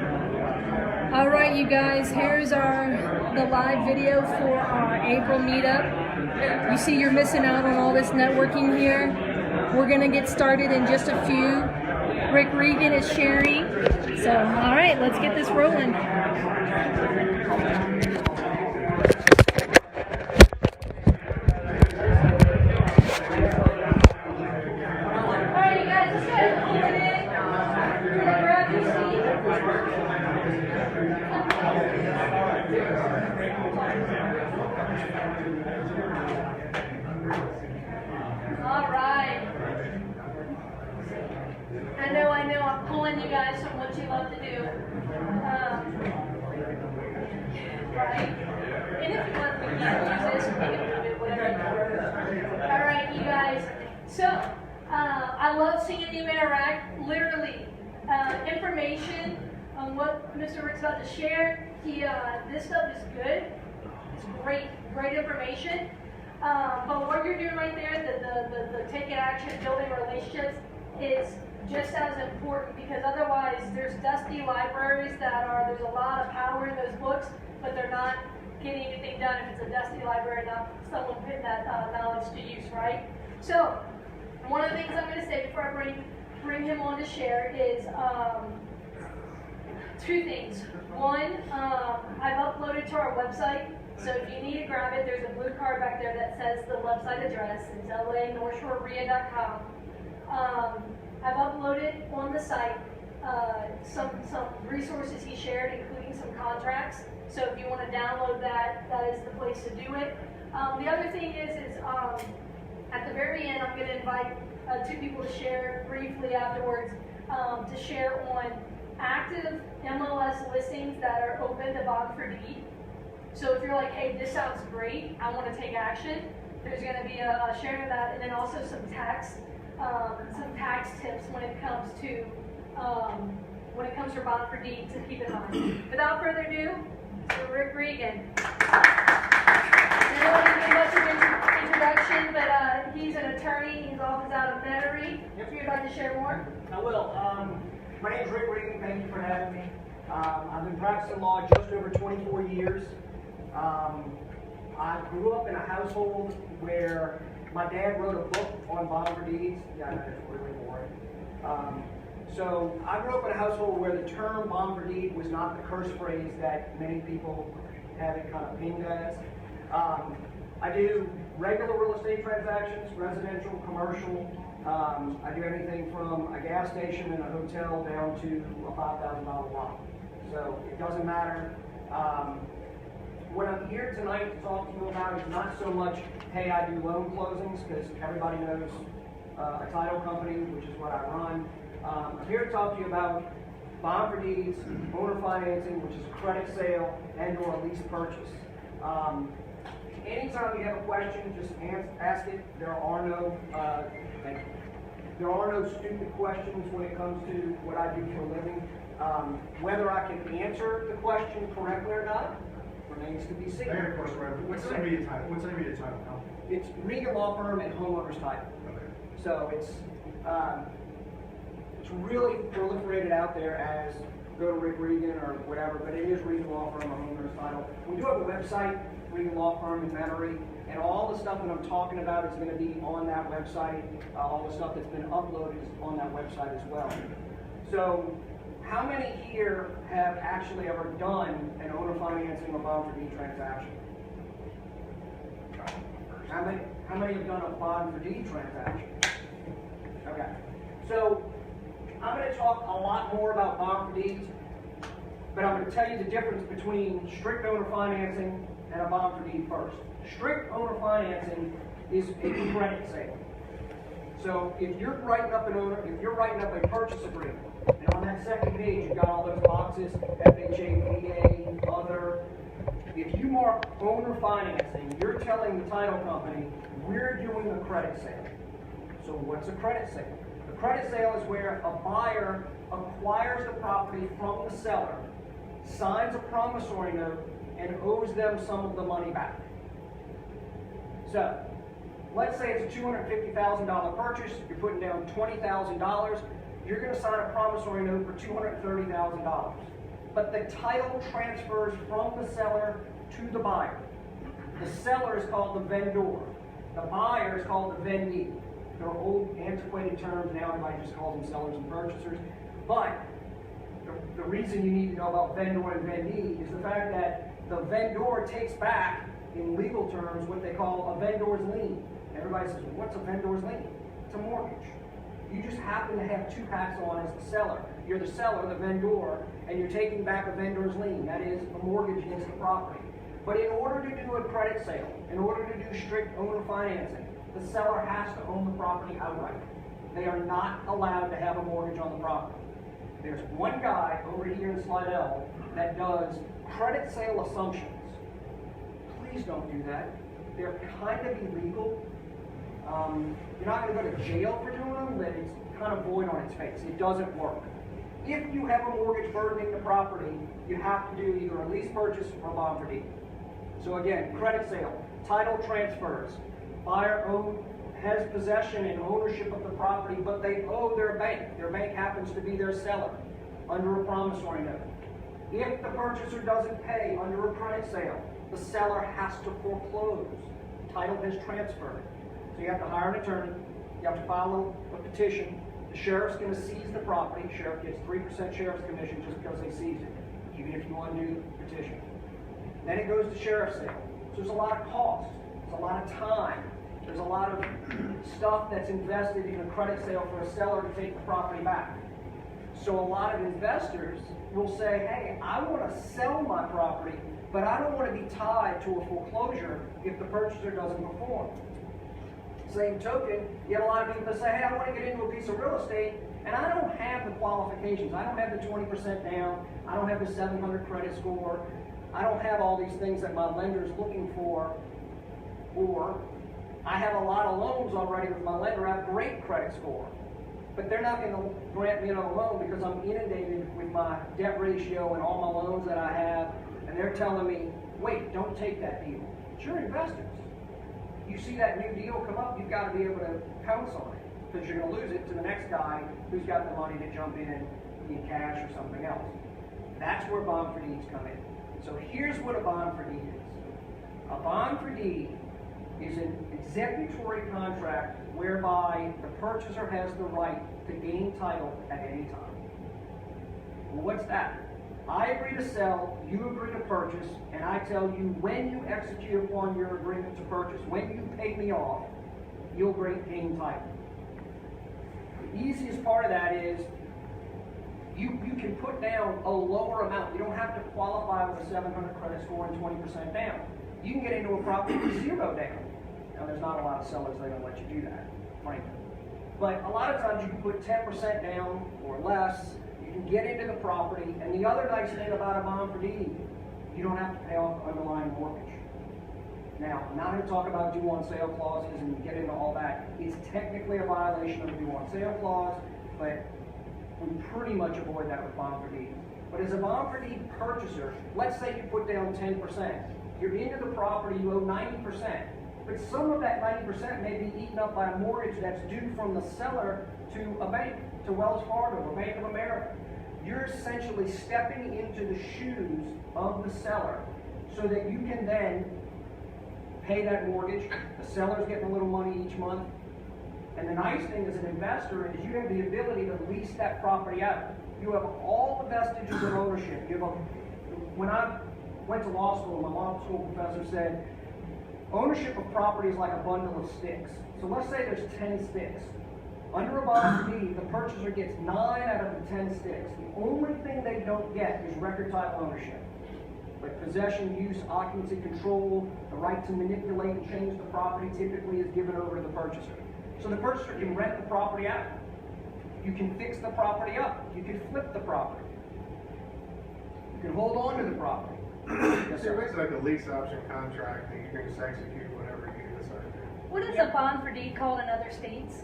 All right, you guys, here's the live video for our April meetup. You see you're missing out on all this networking here. We're gonna get started in just a few. Regan is sharing. So, all right, let's get this rolling. I know, I'm pulling you guys from what you love to do. Right? And if you want, we can use this, we can move it, whatever. All right, you guys. So, I love seeing you interact. Literally, information on what Mr. Rick's about to share. This stuff is good. It's great information. But what you're doing right there, the taking action, building relationships, is just as important, because otherwise there's dusty libraries there's a lot of power in those books, but they're not getting anything done if it's a dusty library, not someone putting that knowledge to use, right? So, one of the things I'm going to say before I bring him on to share is two things. One, I've uploaded to our website, so if you need to grab it, there's a blue card back there that says the website address. It's lanorthshorerea.com. I've uploaded on the site some resources he shared, including some contracts. So if you want to download that, that is the place to do it. The other thing is at the very end, I'm going to invite two people to share briefly afterwards to share on active MLS listings that are open to bond for deed. So if you're like, hey, this sounds great, I want to take action, there's going to be a sharing of that, and then also some tax tips when it comes to bond for deed to keep in mind. Without further ado, Mr. Regan. I don't want to do much of an introduction, but he's an attorney. His office is out of Metairie. If you'd like to share more. I will. My name is Regan. Thank you for having me. I've been practicing law just over 24 years. I grew up in a household where my dad wrote a book on bond for deeds. Yeah, I know it's really boring. So I grew up in a household where the term bond for deed was not the curse phrase that many people have it kind of pinged as. I do regular real estate transactions, residential, commercial. I do anything from a gas station and a hotel down to a $5,000 lot. So it doesn't matter. What I'm here tonight to talk to you about is not so much, hey, I do loan closings, because everybody knows a title company, which is what I run. I'm here to talk to you about bond for deeds, owner financing, which is a credit sale, and or a lease purchase. Anytime you have a question, just ask it. There are no stupid questions when it comes to what I do for a living. Whether I can answer the question correctly or not remains to be seen. I got a question, right? What's the name of your title now? It's Regan Law Firm and Homeowners Title. Okay. So it's really proliferated out there as go to Rick Regan or whatever, but it is Regan Law Firm or Homeowners Title. We do have a website, Regan Law Firm in Metairie, and all the stuff that I'm talking about is going to be on that website. All the stuff that's been uploaded is on that website as well. So, how many here have actually ever done an owner financing or bond for deed transaction? How many have done a bond for deed transaction? Okay. So, I'm going to talk a lot more about bond for deeds, but I'm going to tell you the difference between strict owner financing and a bond for deed first. Strict owner financing is a credit sale. So if you're writing up a purchase agreement, and on that second page you've got all those boxes, FHA, VA, other. If you mark owner financing, you're telling the title company, we're doing a credit sale. So what's a credit sale? A credit sale is where a buyer acquires the property from the seller, signs a promissory note, and owes them some of the money back. So, let's say it's a $250,000 purchase, you're putting down $20,000, you're going to sign a promissory note for $230,000. but the title transfers from the seller to the buyer. The seller is called the vendor. The buyer is called the vendee. They're old, antiquated terms. Now everybody just calls them sellers and purchasers. But the reason you need to know about vendor and vendee is the fact that the vendor takes back, in legal terms, what they call a vendor's lien. Everybody says, well, what's a vendor's lien? It's a mortgage. You just happen to have two hats on as the seller. You're the seller, the vendor, and you're taking back a vendor's lien. That is a mortgage against the property. But in order to do a credit sale, in order to do strict owner financing, the seller has to own the property outright. They are not allowed to have a mortgage on the property. There's one guy over here in Slidell that does credit sale assumptions. Please don't do that. They're kind of illegal. You're not going to go to jail for doing them, but it's kind of void on its face. It doesn't work. If you have a mortgage burdening the property, you have to do either a lease purchase or a bond for deed. So again, credit sale, title transfers, buyer has possession and ownership of the property, but they owe their bank. Their bank happens to be their seller under a promissory note. If the purchaser doesn't pay under a credit sale, the seller has to foreclose. Title has transferred. So you have to hire an attorney, you have to file a petition, the sheriff's going to seize the property, the sheriff gets 3% sheriff's commission just because they seized it, even if you undo the petition. Then it goes to sheriff's sale. So there's a lot of cost, there's a lot of time, there's a lot of stuff that's invested in a credit sale for a seller to take the property back. So a lot of investors will say, hey, I want to sell my property, but I don't want to be tied to a foreclosure if the purchaser doesn't perform. Same token, you have a lot of people that say, hey, I want to get into a piece of real estate, and I don't have the qualifications. I don't have the 20% down. I don't have the 700 credit score. I don't have all these things that my lender's looking for. Or I have a lot of loans already with my lender. I have great credit score. But they're not going to grant me another loan because I'm inundated with my debt ratio and all my loans that I have. And they're telling me, wait, don't take that deal. It's your investors. You see that new deal come up, you've got to be able to pounce on it because you're going to lose it to the next guy who's got the money to jump in cash or something else. That's where bond for deeds come in. So here's what a bond for deed is. A bond for deed is an executory contract whereby the purchaser has the right to gain title at any time. Well, what's that? I agree to sell, you agree to purchase, and I tell you when you execute upon your agreement to purchase, when you pay me off, you'll gain title. The easiest part of that is you can put down a lower amount. You don't have to qualify with a 700 credit score and 20% down. You can get into a property with 0 down. Now, there's not a lot of sellers that are going to let you do that, frankly. But a lot of times you can put 10% down or less. You can get into the property, and the other nice thing about a bond for deed, you don't have to pay off the underlying mortgage. Now, I'm not going to talk about due on sale clauses and get into all that. It's technically a violation of the due on sale clause, but we pretty much avoid that with bond for deed. But as a bond for deed purchaser, let's say you put down 10%. You're into the property, you owe 90%. But some of that 90% may be eaten up by a mortgage that's due from the seller to a bank, to Wells Fargo or Bank of America. You're essentially stepping into the shoes of the seller so that you can then pay that mortgage. The seller's getting a little money each month. And the nice thing as an investor is you have the ability to lease that property out. You have all the vestiges of ownership. When I went to law school, my law school professor said, ownership of property is like a bundle of sticks. So let's say there's 10 sticks. Under a bond for deed, the purchaser gets 9 out of the 10 sticks. The only thing they don't get is record title ownership. Like possession, use, occupancy, control, the right to manipulate and change the property typically is given over to the purchaser. So the purchaser can rent the property out. You can fix the property up. You can flip the property. You can hold on to the property. Yes, sir. It's like a lease option contract that you can just execute whenever you decide to. What is a bond for deed called in other states?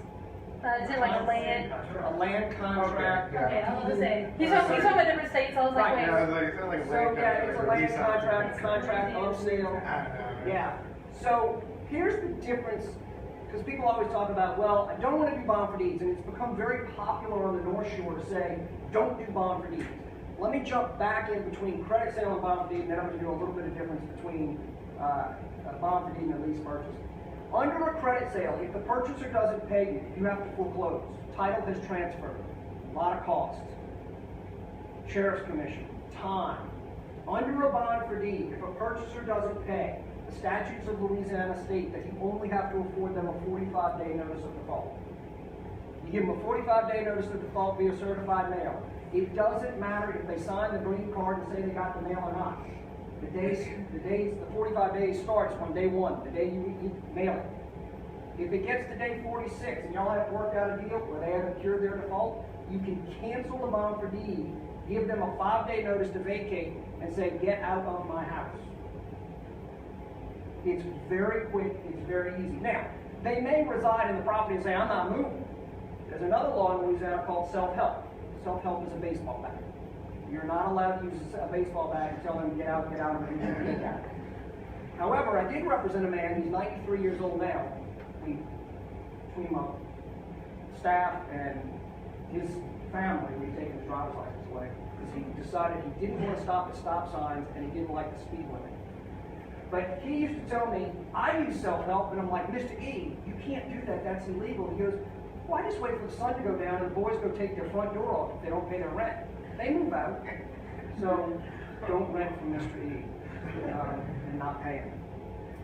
Is it like a land? A land contract. Okay, I was going to say. He's talking about different states, so I was like, Right, wait. Yeah, it's not like a So land yeah, it's a contract or land lease option. contract, contract of sale. Yeah. So here's the difference, because people always talk about, well, I don't want to do bond for deeds, and it's become very popular on the North Shore to say, don't do bond for deeds. let me jump back in between credit sale and bond for deed, and then I'm going to do a little bit of difference between a bond for deed and a lease purchase. Under a credit sale, if the purchaser doesn't pay you, you have to foreclose. Title has transferred. A lot of costs. Sheriff's commission, time. Under a bond for deed, if a purchaser doesn't pay, the statutes of Louisiana state that you only have to afford them a 45-day notice of default. You give them a 45-day notice of default via certified mail. It doesn't matter if they sign the green card and say they got the mail or not. The 45 days starts on day 1, the day you mail it. If it gets to day 46 and y'all haven't worked out a deal where they haven't cured their default, you can cancel the bond for deed, give them a 5-day notice to vacate, and say, get out of my house. It's very quick, it's very easy. Now, they may reside in the property and say, I'm not moving. There's another law in Louisiana called self-help. Self-help is a baseball bat. You're not allowed to use a baseball bat and tell them, get out, and get out. However, I did represent a man, he's 93 years old now. Between my staff and his family, we've taken his driver's license away because he decided he didn't want to stop at stop signs and he didn't like the speed limit. But he used to tell me, I use self-help, and I'm like, Mr. E, you can't do that, that's illegal. He goes, well, I just wait for the sun to go down and the boys go take their front door off if they don't pay their rent. They move out. So don't rent from Mr. E and not pay him.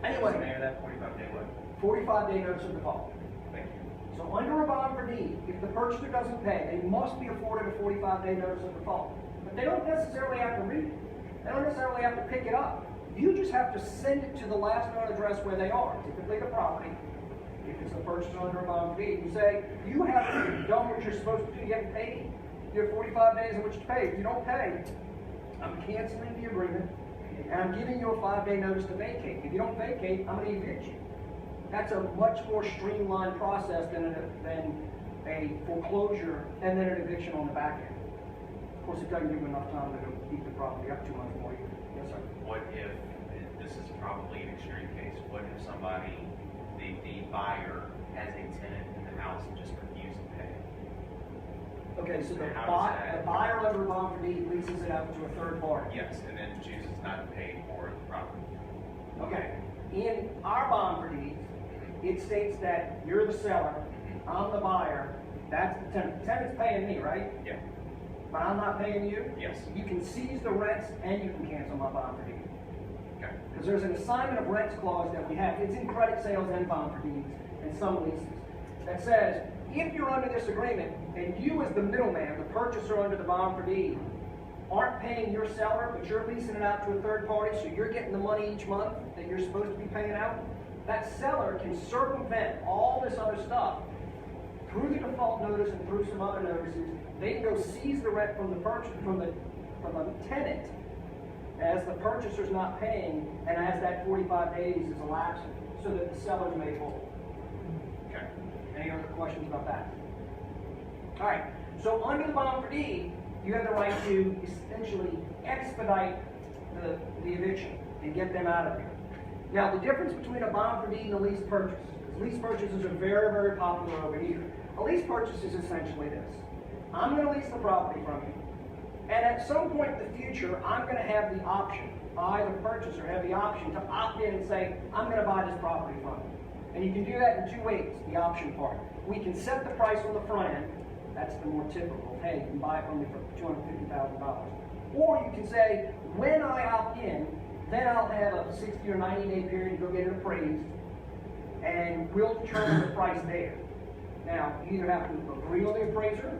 Anyway, that 45-day what? 45-day notice of default. Thank you. So under a bond for deed, if the purchaser doesn't pay, they must be afforded a 45-day notice of default. But they don't necessarily have to read it. They don't necessarily have to pick it up. You just have to send it to the last known address where they are, typically the property. If it's a purchase under a bond for deed, you say, you haven't done what you're supposed to do, you haven't paid. You have 45 days in which to pay. If you don't pay, I'm canceling the agreement, and I'm giving you a 5-day notice to vacate. If you don't vacate, I'm going to evict you. That's a much more streamlined process than a foreclosure and then an eviction on the back end. Of course, it doesn't give them enough time to keep the property up 2 months more. Yes, sir. What if, this is probably an extreme case, what if somebody, the buyer has a tenant in the house and just refuses to pay? Okay, so the How does that- buyer under a bond for deed leases it out to a third party. Yes, and then chooses not to pay for the property. Okay, in our bond for deeds, it states that you're the seller, I'm the buyer, that's the tenant. The tenant's paying me, right? Yeah. But I'm not paying you? Yes. You can seize the rents and you can cancel my bond for deed. Okay. Because there's an assignment of rents clause that we have, it's in credit sales and bond for deeds and some leases, that says, if you're under this agreement and you as the middleman, the purchaser under the bond for deed, aren't paying your seller, but you're leasing it out to a third party, so you're getting the money each month that you're supposed to be paying out, that seller can circumvent all this other stuff through the default notice and through some other notices. They can go seize the rent from the tenant as the purchaser's not paying and as that 45 days is elapsing, so that the seller's made whole. Okay. Any other questions about that? All right, so under the bond for deed, you have the right to essentially expedite the eviction and get them out of here. Now, the difference between a bond for deed and a lease purchase, lease purchases are very, very popular over here. A lease purchase is essentially this. I'm going to lease the property from you, and at some point in the future, I'm going to have the option, I, the purchaser, have the option to opt in and say, I'm going to buy this property from you. And you can do that in 2 ways, the option part. We can set the price on the front end. That's the more typical. Hey, you can buy it from me for $250,000. Or you can say, when I opt in, then I'll have a 60 or 90-day period to go get it appraised, and we'll determine the price there. Now, you either have to agree on the appraiser,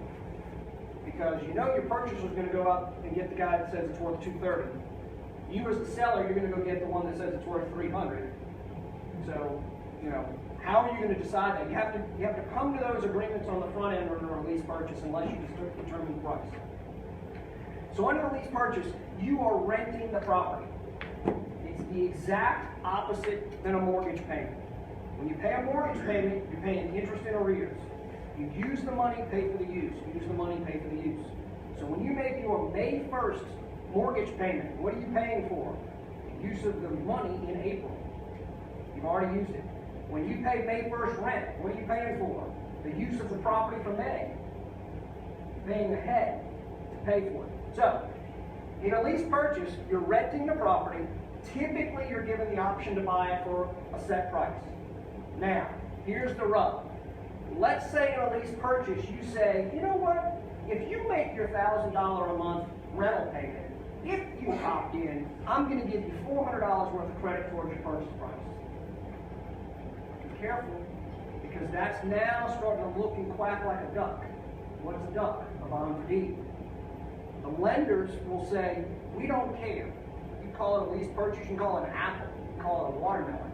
because you know your purchaser is going to go up and get the guy that says it's worth $230. You as the seller, you're going to go get the one that says it's worth $300. So, you know, how are you going to decide that? You have to come to those agreements on the front end under a lease purchase unless you just determine the price. So under a lease purchase, you are renting the property. It's the exact opposite than a mortgage payment. When you pay a mortgage payment, you're paying interest in arrears. You use the money, pay for the use. You use the money, pay for the use. So when you make your May 1st mortgage payment, what are you paying for? The use of the money in April. You've already used it. When you pay May 1st rent, what are you paying for? The use of the property for May. Paying ahead to pay for it. So, In a lease purchase, you're renting the property. Typically, you're given the option to buy it for a set price. Now, here's the rub. Let's say in a lease purchase, you say, you know what? If you make your $1,000 a month rental payment, if you opt in, I'm going to give you $400 worth of credit towards your purchase price. Be careful, because that's now starting to look and quack like a duck. What's a duck? A bond for deed. The lenders will say, we don't care. You call it a lease purchase, you can call it an apple, you can call it a watermelon.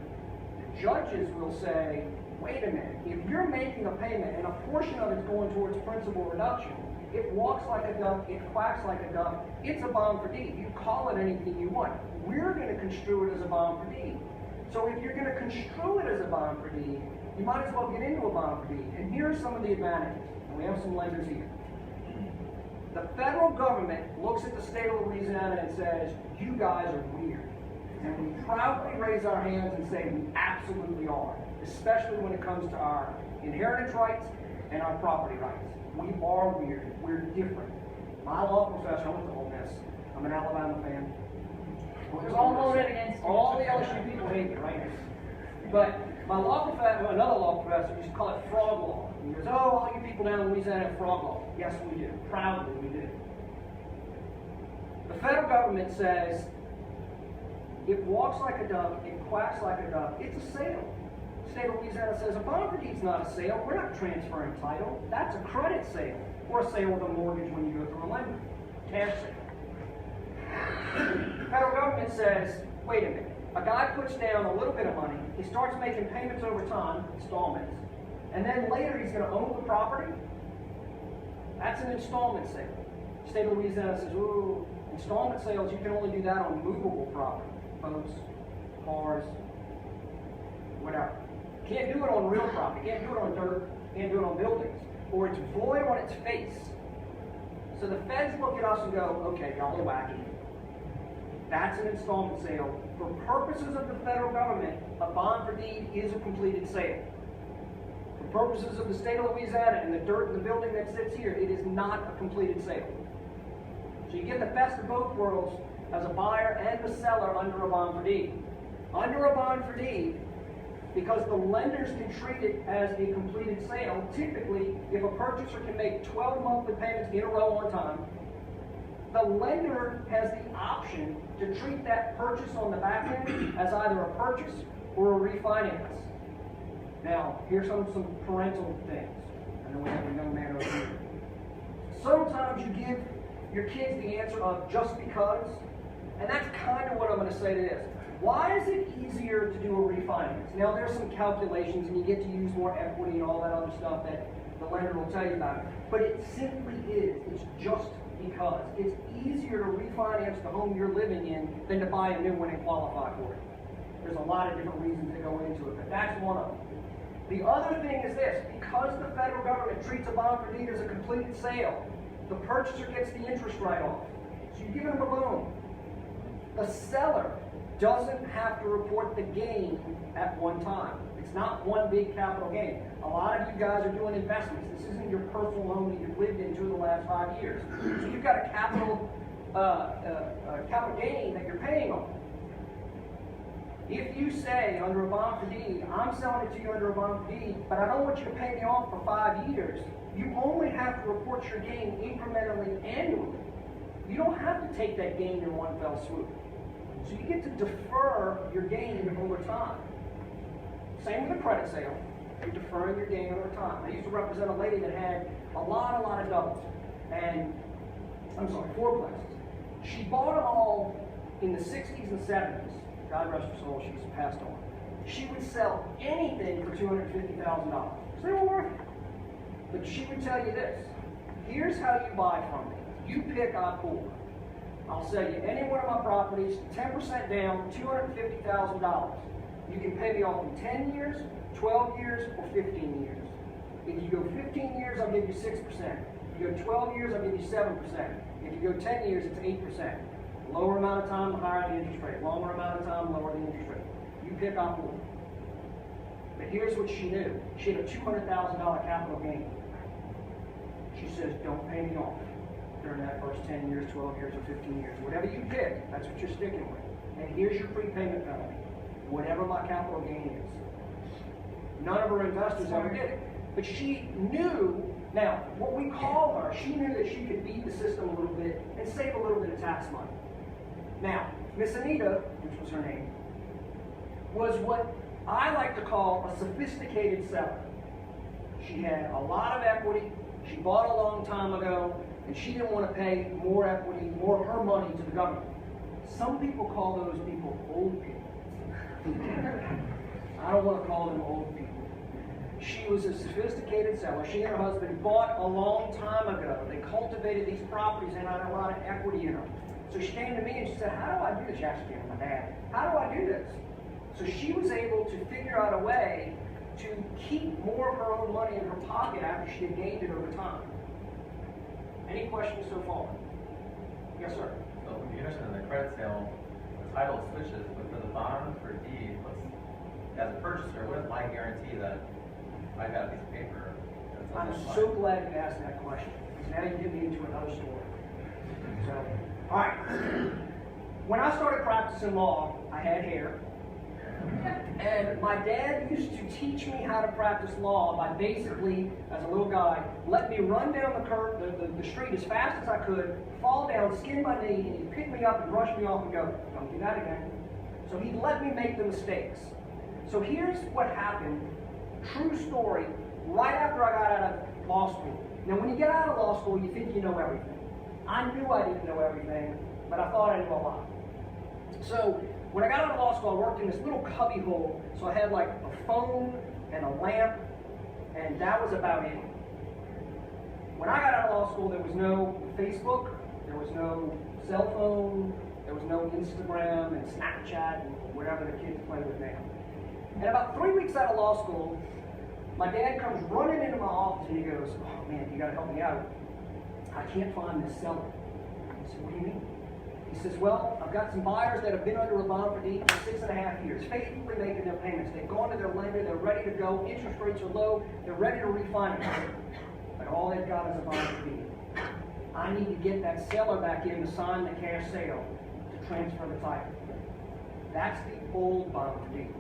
The judges will say, wait a minute, if you're making a payment and a portion of it's going towards principal reduction, it walks like a duck, it quacks like a duck, it's a bond for deed. You call it anything you want. We're going to construe it as a bond for deed. So if you're going to construe it as a bond for deed, you might as well get into a bond for deed. And here are some of the advantages. And we have some lenders here. The federal government looks at the state of Louisiana and says, you guys are weird. And we proudly raise our hands and say we absolutely are, especially when it comes to our inheritance rights and our property rights. We are weird. We're different. My law professor, I went to Ole Miss. I'm an Alabama fan. We've all voted against you. All the LSU people hate me, right? But my law professor, another law professor, used to call it frog law. He goes, oh, all you people down in Louisiana have frog law. Yes, we do. Proudly, we do. The federal government says, it walks like a duck, it quacks like a duck, it's a sale. The state of Louisiana says, a bond for deed's not a sale, we're not transferring title. That's a credit sale, or a sale with a mortgage when you go through a lender. Cash sale. The federal government says, wait a minute, a guy puts down a little bit of money, he starts making payments over time, installments, and then later he's going to own the property. That's an installment sale. The state of Louisiana says, ooh, installment sales, you can only do that on movable property. Boats, cars, whatever. Can't do it on real property, can't do it on dirt, can't do it on buildings, or it's void on its face. So the feds look at us and go, okay, y'all are wacky. That's an installment sale. For purposes of the federal government, a bond for deed is a completed sale. For purposes of the state of Louisiana and the dirt in the building that sits here, it is not a completed sale. So you get the best of both worlds as a buyer and the seller under a bond for deed. Under a bond for deed, because the lenders can treat it as a completed sale, typically, if a purchaser can make 12 monthly payments in a row on time, the lender has the option to treat that purchase on the back end as either a purchase or a refinance. Now, here's some parental things. I know we have a young man over here. Sometimes you give your kids the answer of just because, and that's kind of what I'm going to say to this. Why is it easier to do a refinance? Now, there's some calculations, and you get to use more equity and all that other stuff that the lender will tell you about. But it simply is. It's just because. It's easier to refinance the home you're living in than to buy a new one and qualify for it. There's a lot of different reasons to go into it, but that's one of them. The other thing is this. Because the federal government treats a bond for deed as a completed sale, the purchaser gets the interest write-off. So you give them a loan. The seller doesn't have to report the gain at one time. It's not one big capital gain. A lot of you guys are doing investments. This isn't your personal loan that you've lived into the last 5 years. So you've got a capital gain that you're paying on. If you say under a bond for deed, I'm selling it to you under a bond for deed, but I don't want you to pay me off for 5 years, you only have to report your gain incrementally annually. You don't have to take that gain in one fell swoop. So you get to defer your gain over time. Same with a credit sale. You're deferring your gain over time. I used to represent a lady that had a lot of doubles. And, fourplexes. She bought them all in the 60s and 70s. God rest her soul, she's passed on. She would sell anything for $250,000. Because they were worth it. But she would tell you this. Here's how you buy from me. You pick, I pull. I'll sell you any one of my properties, 10% down, $250,000. You can pay me off in 10 years, 12 years, or 15 years. If you go 15 years, I'll give you 6%. If you go 12 years, I'll give you 7%. If you go 10 years, it's 8%. Lower amount of time, the higher the interest rate. Longer amount of time, lower the interest rate. You pick up one. But here's what she knew. She had a $200,000 capital gain. She says, don't pay me off. during that first 10 years, 12 years, or 15 years. Whatever you pick, that's what you're sticking with. And here's your prepayment penalty, whatever my capital gain is. None of her investors ever did it. But she knew, now, what we call her, she knew that she could beat the system a little bit and save a little bit of tax money. Now, Miss Anita, which was her name, was what I like to call a sophisticated seller. She had a lot of equity, she bought a long time ago, and she didn't want to pay more equity, more of her money to the government. Some people call those people old people. I don't want to call them old people. She was a sophisticated seller. She and her husband bought a long time ago. They cultivated these properties and had a lot of equity in them. So she came to me and she said, how do I do this? She asked me, my dad, how do I do this? So she was able to figure out a way to keep more of her own money in her pocket after she had gained it over time. Any questions so far? Yes, sir. So you mentioned in the credit sale, the title switches, but for the bond for deed, as a purchaser, what is my guarantee that I got a piece of paper? I'm so glad you asked that question, because now you get me into another story. So, all right. When I started practicing law, I had hair. And my dad used to teach me how to practice law by basically, as a little guy, let me run down the street as fast as I could, fall down, skin my knee, and he'd pick me up and brush me off and go, don't do that again. So he'd let me make the mistakes. So here's what happened, true story, right after I got out of law school. Now when you get out of law school, you think you know everything. I knew I didn't know everything, but I thought I knew a lot. So when I got out of law school, I worked in this little cubby hole, so I had like a phone and a lamp, and that was about it. When I got out of law school, there was no Facebook, there was no cell phone, there was no Instagram and Snapchat and whatever the kids play with now. And about 3 weeks out of law school, my dad comes running into my office and he goes, oh man, you gotta help me out. I can't find this seller. I said, what do you mean? He says, well, I've got some buyers that have been under a bond for deed for 6.5 years, faithfully making their payments. They've gone to their lender, they're ready to go, interest rates are low, they're ready to refinance. But all they've got is a bond for deed. I need to get that seller back in to sign the cash sale to transfer the title. That's the old bond for deed.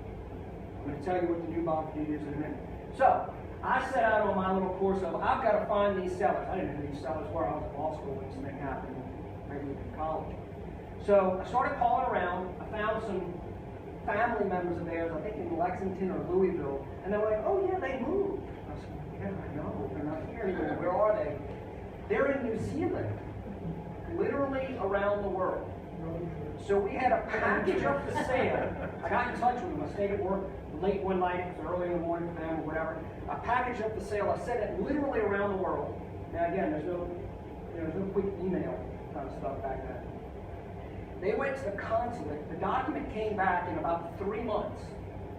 I'm going to tell you what the new bond for deed is in a minute. So, I set out on my little course of, I've got to find these sellers. I didn't know who these sellers were. I was in law school when this thing happened, maybe in college. So I started calling around. I found some family members of theirs, I think in Lexington or Louisville, and they were like, oh yeah, they moved. I said, yeah, I know, they're not here anymore. Where are they? They're in New Zealand, literally around the world. So we had a package up for sale. I got in touch with them. I stayed at work late one night, it was early in the morning for them or whatever. I packaged up the sale. I sent it literally around the world. Now again, there's no quick email kind of stuff back then. They went to the consulate. The document came back in about 3 months.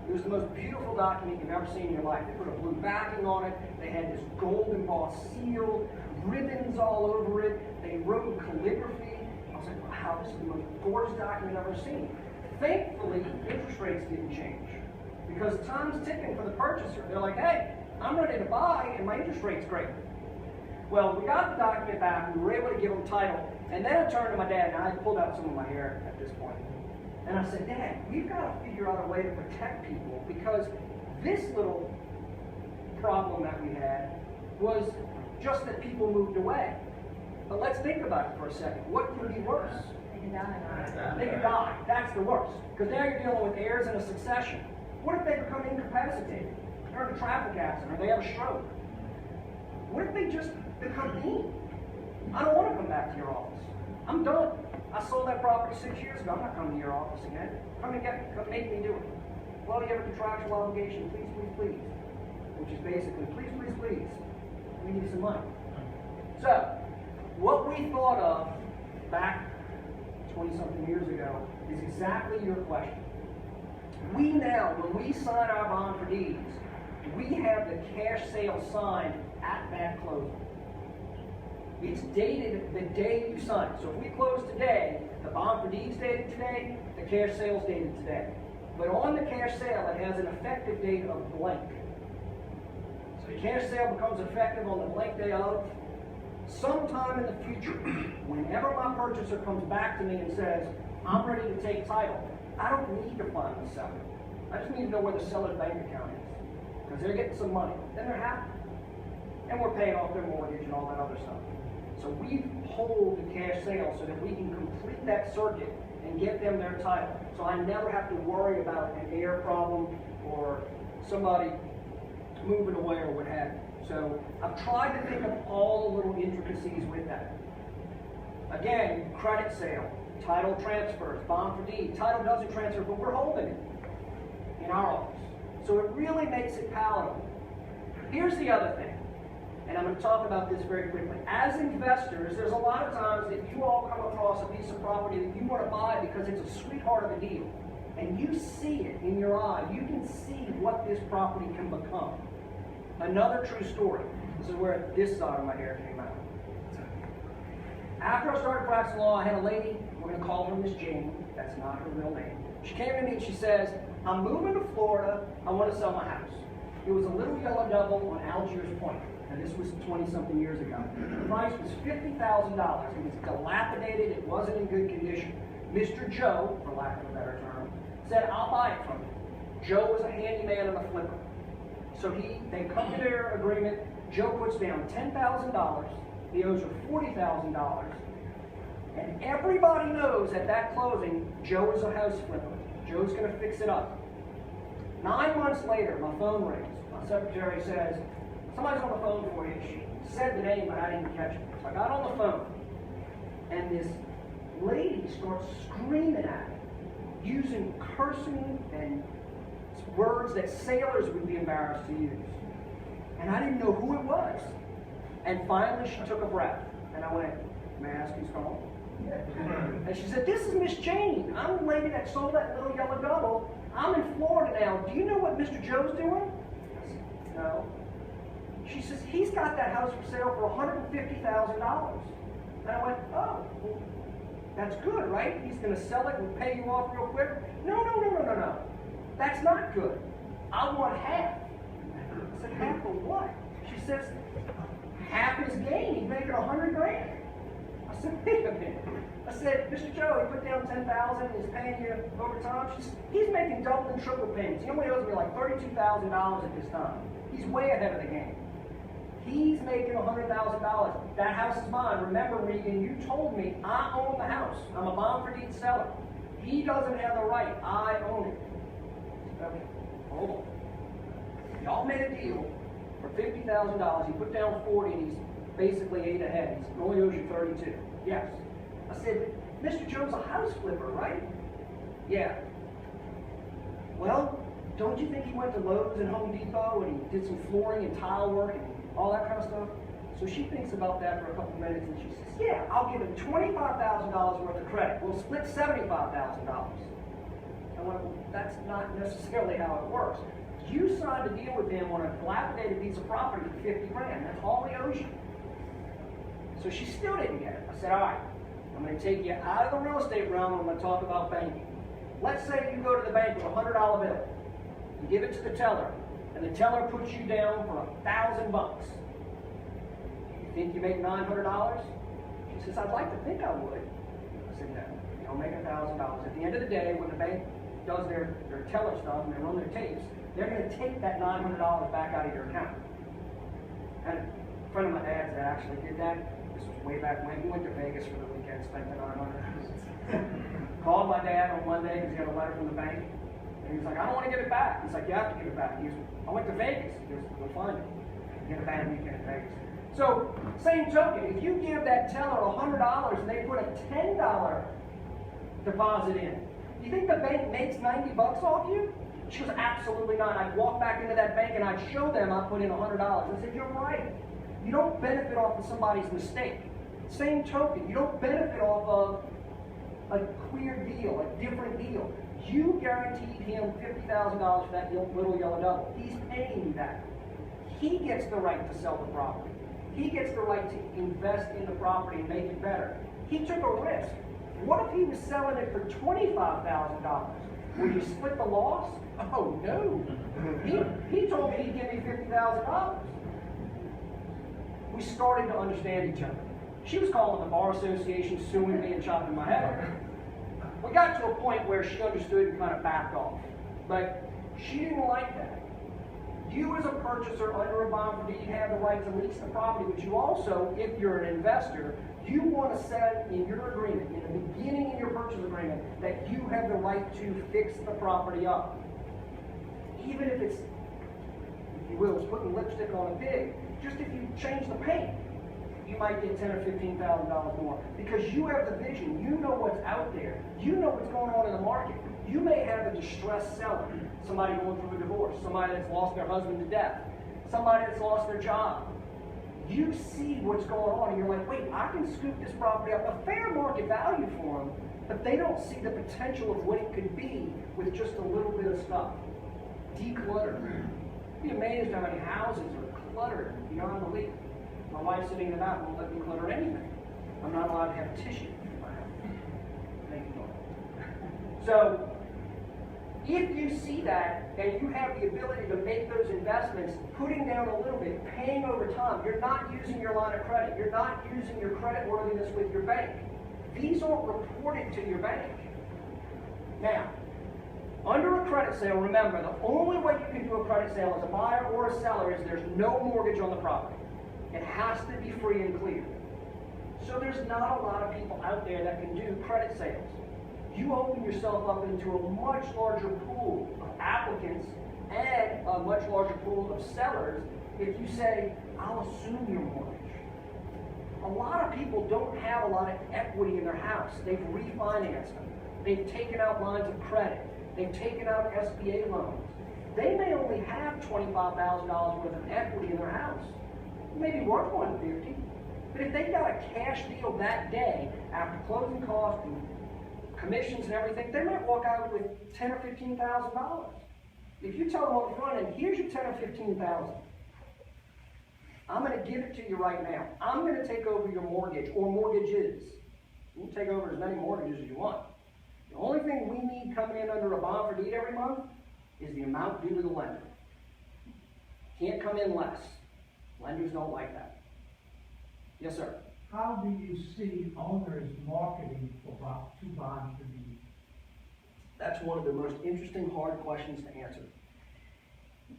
It was the most beautiful document you've ever seen in your life. They put a blue backing on it. They had this gold embossed seal, ribbons all over it. They wrote in calligraphy. I was like, wow, this is the most gorgeous document I've ever seen. Thankfully, interest rates didn't change because time's ticking for the purchaser. They're like, hey, I'm ready to buy and my interest rate's great. Well, we got the document back. We were able to give them title. And then I turned to my dad, and I pulled out some of my hair at this point. And I said, Dad, we've got to figure out a way to protect people because this little problem that we had was just that people moved away. But let's think about it for a second. What could be worse? They can die. They could die. That's the worst. Because now you're dealing with heirs in a succession. What if they become incapacitated? They're in a traffic accident or they have a stroke? What if they just become mean? I don't want to come back to your office. I'm done. I sold that property 6 years ago. I'm not coming to your office again. Come and get me. Come make me do it. Well, you have a contractual obligation. Please, please, please. Which is basically, please, please, please. We need some money. So, what we thought of back 20-something years ago is exactly your question. We now, when we sign our bond for deeds, we have the cash sale signed at that closing. It's dated the day you sign. So if we close today, the bond for deeds dated today, the cash sale's dated today. But on the cash sale, it has an effective date of blank. So the cash sale becomes effective on the blank day of. sometime in the future, whenever my purchaser comes back to me and says, I'm ready to take title, I don't need to find the seller. I just need to know where the seller's bank account is, because they're getting some money, then they're happy. And we're paying off their mortgage and all that other stuff. So we hold the cash sale so that we can complete that circuit and get them their title. So I never have to worry about an air problem or somebody moving away or what have you. So I've tried to think of all the little intricacies with that. Again, credit sale, title transfers, bond for deed. Title doesn't transfer, but we're holding it in our office. So it really makes it palatable. Here's the other thing, and I'm going to talk about this very quickly. As investors, there's a lot of times that you all come across a piece of property that you want to buy because it's a sweetheart of a deal. And you see it in your eye. You can see what this property can become. Another true story. This is where this side of my hair came out. After I started practicing law, I had a lady, we're going to call her Miss Jane. That's not her real name. She came to me and she says, I'm moving to Florida. I want to sell my house. It was a little yellow double on Algiers Point. And this was 20-something years ago. The price was $50,000. It was dilapidated. It wasn't in good condition. Mr. Joe, for lack of a better term, said, I'll buy it from you. Joe was a handyman and a flipper. So they come to their agreement. Joe puts down $10,000. He owes her $40,000. And everybody knows at that closing, Joe is a house flipper. Joe's going to fix it up. 9 months later, my phone rings. My secretary says, somebody's on the phone for you. She said the name, but I didn't catch it. So I got on the phone, and this lady starts screaming at me, using cursing and words that sailors would be embarrassed to use. And I didn't know who it was. And finally, she took a breath, and I went, may I ask who's calling? And she said, this is Miss Jane. I'm the lady that sold that little yellow double. I'm in Florida now. Do you know what Mr. Joe's doing? I said, no. She says, he's got that house for sale for $150,000. And I went, oh, well, that's good, right? He's going to sell it and pay you off real quick? No. That's not good. I want half. I said, half of what? She says, half his gain. He's making $100,000. I said, wait a minute. I said, Mr. Joe, he put down $10,000 and he's paying you over time. He's making double and triple payments. He only owes me like $32,000 at this time. He's way ahead of the game. He's making $100,000. That house is mine. Remember, Regan, you told me I own the house. I'm a bond for deed seller. He doesn't have the right. I own it. Okay, hold on. Y'all made a deal for $50,000. He put down 40 and he's basically 8 ahead. He only owes you 32. Yes. I said, Mr. Joe's a house flipper, right? Yeah. Well, don't you think he went to Lowe's and Home Depot and he did some flooring and tile work and all that kind of stuff? So she thinks about that for a couple minutes and she says, yeah, I'll give him $25,000 worth of credit. We'll split $75,000. I went, well, that's not necessarily how it works. You signed a deal with him on a dilapidated piece of property for $50,000. That's all he owes you. So she still didn't get it. I said, all right, I'm going to take you out of the real estate realm and I'm going to talk about banking. Let's say you go to the bank with a $100 bill. You give it to the teller, and the teller puts you down for $1,000. You think you make $900? She says, I'd like to think I would. I said, no, you don't make $1,000. At the end of the day, when the bank does their teller stuff and they run their tapes, they're going to take that $900 back out of your account. And a friend of my dad's that actually did that. This was way back when he went to Vegas for the weekend, spent the $900. Called my dad on Monday because he got a letter from the bank. And he was like, I don't want to give it back. He's like, you have to give it back. He goes, I went to Vegas. He goes, we'll find it. You get a bad weekend in Vegas. So, same token, if you give that teller $100 and they put a $10 deposit in, you think the bank makes $90 off you? She goes, absolutely not. I'd walk back into that bank and I'd show them I put in $100. I said, you're right. You don't benefit off of somebody's mistake. Same token, you don't benefit off of a queer deal, a different deal. You guaranteed him $50,000 for that little yellow double. He's paying you that. He gets the right to sell the property. He gets the right to invest in the property and make it better. He took a risk. What if he was selling it for $25,000? Would you split the loss? Oh, no. He told me he'd give me $50,000. We we started to understand each other. She was calling the bar association, suing me and chopping my head off. We got to a point where she understood and kind of backed off. But she didn't like that. You as a purchaser under a bond for deed have the right to lease the property, but you also, if you're an investor, you want to set in your agreement, in the beginning of your purchase agreement, that you have the right to fix the property up. Even if it's, if you will, it's putting lipstick on a pig. Just if you change the paint, you might get $10,000 or $15,000 more. Because you have the vision, you know what's out there, you know what's going on in the market. You may have a distressed seller, somebody going through a divorce, somebody that's lost their husband to death, somebody that's lost their job. You see what's going on and you're like, wait, I can scoop this property up, a fair market value for them, but they don't see the potential of what it could be with just a little bit of stuff. Declutter. You'd be amazed how many houses are cluttered beyond belief. My wife's sitting in the bathroom, won't let me clutter anything. I'm not allowed to have tissue in my house. Thank you, Lord. So, if you see that and you have the ability to make those investments, putting down a little bit, paying over time, you're not using your line of credit, you're not using your credit worthiness with your bank. These aren't reported to your bank. Now, under a credit sale, remember, the only way you can do a credit sale as a buyer or a seller is there's no mortgage on the property. It has to be free and clear. So there's not a lot of people out there that can do credit sales. You open yourself up into a much larger pool of applicants and a much larger pool of sellers if you say, I'll assume your mortgage. A lot of people don't have a lot of equity in their house. They've refinanced them. They've taken out lines of credit. They've taken out SBA loans. They may only have $25,000 worth of equity in their house. Maybe worth $150,000. But if they got a cash deal that day, after closing costs and commissions and everything, they might walk out with $10,000 or $15,000. If you tell them on the front end, here's your $10,000 or $15,000. I'm going to give it to you right now. I'm going to take over your mortgage or mortgages. You can take over as many mortgages as you want. The only thing we need coming in under a bond for deed every month is the amount due to the lender. Can't come in less. Lenders don't like that. Yes, sir. How do you see owners marketing for to bond for deed? That's one of the most interesting, hard questions to answer.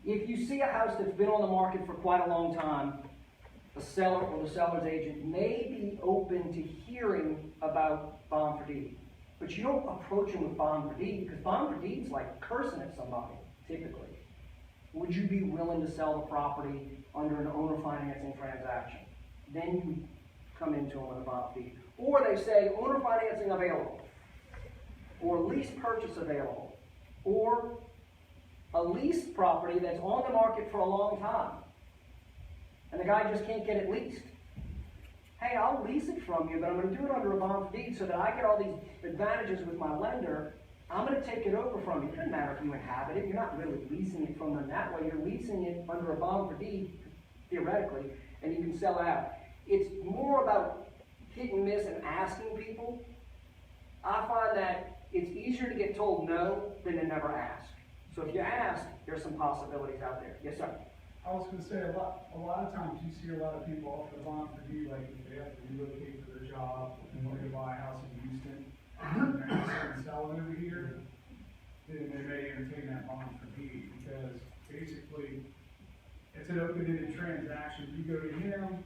If you see a house that's been on the market for quite a long time, the seller or the seller's agent may be open to hearing about bond for deed. But you don't approach them with bond for deed, because bond for deed is like cursing at somebody, typically. Would you be willing to sell the property under an owner financing transaction? Then you come into them with a bond for deed. Or they say owner financing available, or lease purchase available, or a leased property that's on the market for a long time, and the guy just can't get it leased. Hey, I'll lease it from you, but I'm going to do it under a bond for deed so that I get all these advantages with my lender. I'm going to take it over from you. It doesn't matter if you inhabit it. You're not really leasing it from them that way. You're leasing it under a bond for deed, theoretically, and you can sell it out. It's more about hit and miss and asking people. I find that it's easier to get told no than to never ask. So if you ask, there's some possibilities out there. Yes, sir. I was going to say, a lot of times you see a lot of people offer the bond for deed, like if they have to relocate for their job and want to buy a house in Houston, and their house isn't selling over here, then they may entertain that bond for deed, because basically it's an open-ended transaction. You go to him,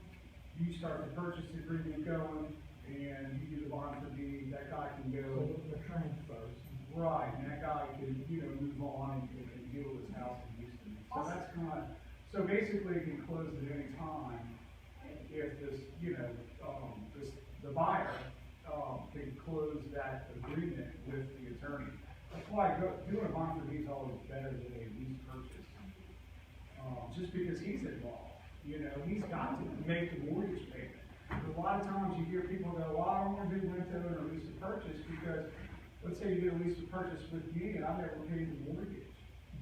you start the purchase agreement going, and you do the bond for deed, that guy can So go. the transfers. Right, and that guy can, move on and deal with his house in Houston. So that's kind of, so basically it can close at any time if this, the buyer, can close that agreement with the attorney. That's why doing a bond for deed is always better than a lease purchase. Just because he's involved, he's got to make the mortgage payment. A lot of times you hear people go, well, I don't want to do rent-to-own or lease to purchase because, let's say you did a lease to purchase with me and I never paid the mortgage.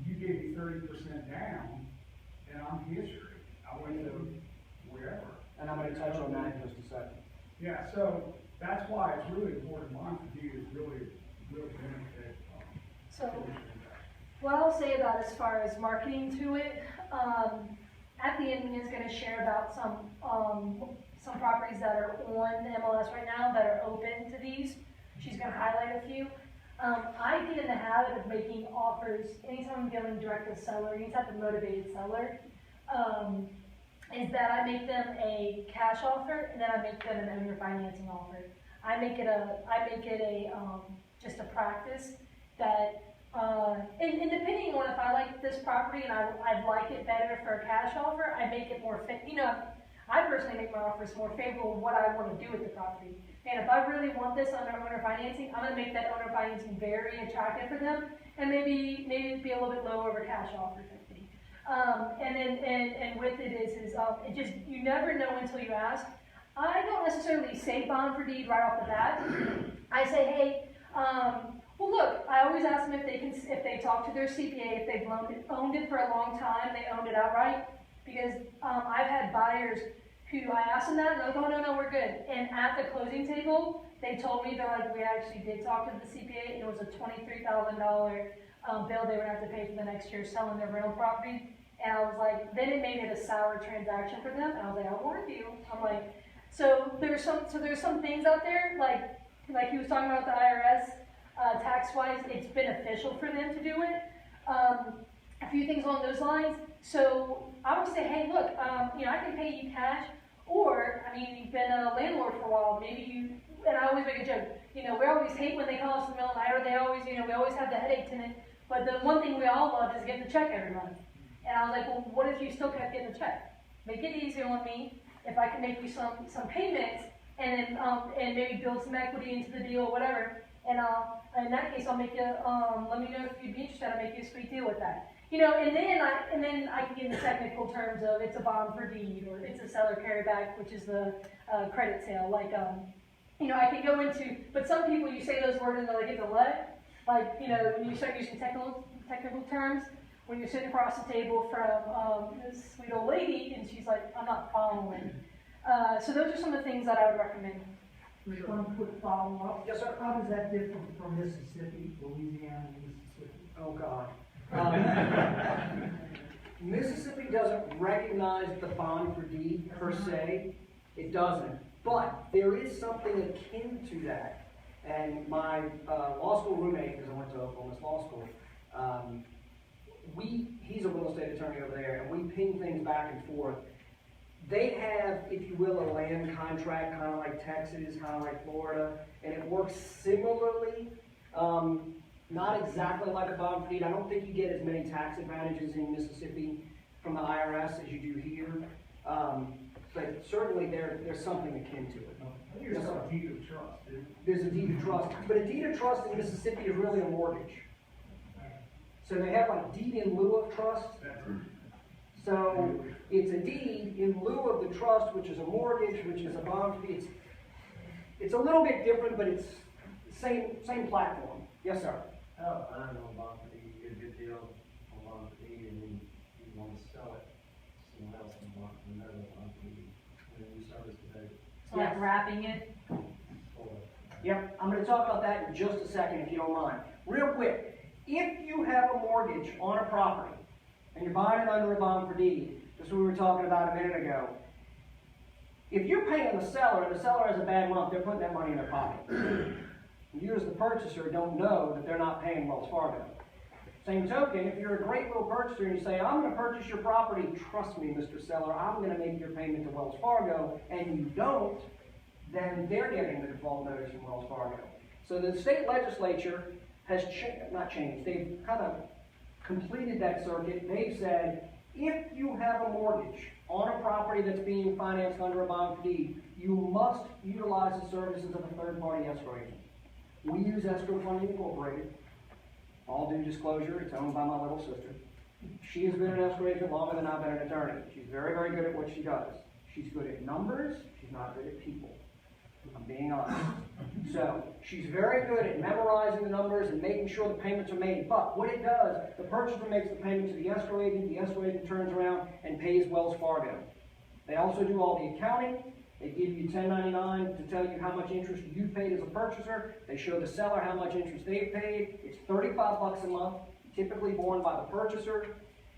You gave me 30% down and I'm history. I went to wherever. And I'm going to touch on that in just a second. Yeah, so that's why it's really important. Bond for deed is really benefit. So, what I'll say about as far as marketing to it, at the end, Monia's gonna share about some properties that are on the MLS right now that are open to these. She's gonna highlight a few. I get in the habit of making offers anytime I'm dealing direct with seller, any type of motivated seller, is that I make them a cash offer and then I make them an owner financing offer. I make it just a practice that, and depending on if I like this property and I'd like it better for a cash offer, I make it more I personally make my offers more favorable of what I want to do with the property. And if I really want this under owner financing, I'm gonna make that owner financing very attractive for them and maybe be a little bit lower of a cash offer type thing. And with it is it just, you never know until you ask. I don't necessarily say bond for deed right off the bat. I say, hey, well look, I always ask them if they talk to their CPA, if they've owned it for a long time, they owned it outright. Because I've had buyers who I asked them that, and they're like, oh no, we're good. And at the closing table, they told me, they're like, we actually did talk to the CPA, and it was a $23,000 bill they would have to pay for the next year selling their rental property. And I was like, then it made it a sour transaction for them. And I was like, I warned you. I'm like, so there's some things out there, like he was talking about the IRS, tax-wise, it's beneficial for them to do it. A few things along those lines. So I would say, hey, look, I can pay you cash, or, you've been a landlord for a while, and I always make a joke, we always hate when they call us in the middle of the night, or they always, we always have the headache tenant, but the one thing we all love is getting the check every month. And I was like, well, what if you still kept getting the check? Make it easier on me, if I can make you some payments, and then, and maybe build some equity into the deal, or whatever, and in that case, I'll make you, let me know if you'd be interested, I'll make you a sweet deal with that. And then I can get into technical terms of it's a bond for deed or it's a seller carryback, which is the credit sale. I can go into, but some people, you say those words and they're like, it's a what? When you start using technical terms, when you're sitting across the table from this sweet old lady and she's like, I'm not following. So those are some of the things that I would recommend. Just one quick follow-up. Yes, sir. How does that differ from Mississippi, Louisiana, and Mississippi? Oh, God. Mississippi doesn't recognize the bond for deed per se. It doesn't. But there is something akin to that. And my law school roommate, because I went to Oklahoma Law School, he's a real estate attorney over there, and we ping things back and forth. They have, if you will, a land contract, kind of like Texas, kind of like Florida, and it works similarly. Not exactly like a bond for deed. I don't think you get as many tax advantages in Mississippi from the IRS as you do here. But certainly there's something akin to it. I think it's called a deed of trust, dude. There's a deed of trust. But a deed of trust in Mississippi is really a mortgage. So they have like deed in lieu of trust. So it's a deed in lieu of the trust, which is a mortgage, which is a bond for deed. It's a little bit different, but it's same platform. Yes, sir. Oh, I know bond for deed, you get a good deal on bond for deed, and then you want to sell it to someone else and want another bond for deed, and then you service the deed. So like wrapping it. Yep, I'm going to talk about that in just a second if you don't mind. Real quick, if you have a mortgage on a property and you're buying it under a bond for deed, this is what we were talking about a minute ago. If you're paying the seller and the seller has a bad month, they're putting that money in their pocket. You as the purchaser don't know that they're not paying Wells Fargo. Same token, if you're a great little purchaser and you say, I'm going to purchase your property, trust me, Mr. Seller, I'm going to make your payment to Wells Fargo, and you don't, then they're getting the default notice from Wells Fargo. So the state legislature has not changed, they've kind of completed that circuit. They've said, if you have a mortgage on a property that's being financed under a bond for deed, you must utilize the services of a third-party escrow agent. We use Escrow Funding Incorporated. All due disclosure, it's owned by my little sister. She has been an escrow agent longer than I've been an attorney. She's very, very good at what she does. She's good at numbers, she's not good at people. I'm being honest. So, she's very good at memorizing the numbers and making sure the payments are made. But what it does, the purchaser makes the payment to the escrow agent turns around and pays Wells Fargo. They also do all the accounting. They give you 1099 to tell you how much interest you paid as a purchaser. They show the seller how much interest they've paid. It's $35 a month, typically borne by the purchaser.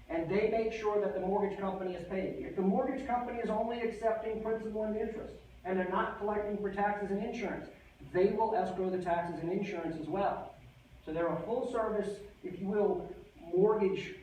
and they make sure that the mortgage company is paid. If the mortgage company is only accepting principal and interest, and they're not collecting for taxes and insurance, they will escrow the taxes and insurance as well. So they're a full service, if you will, mortgage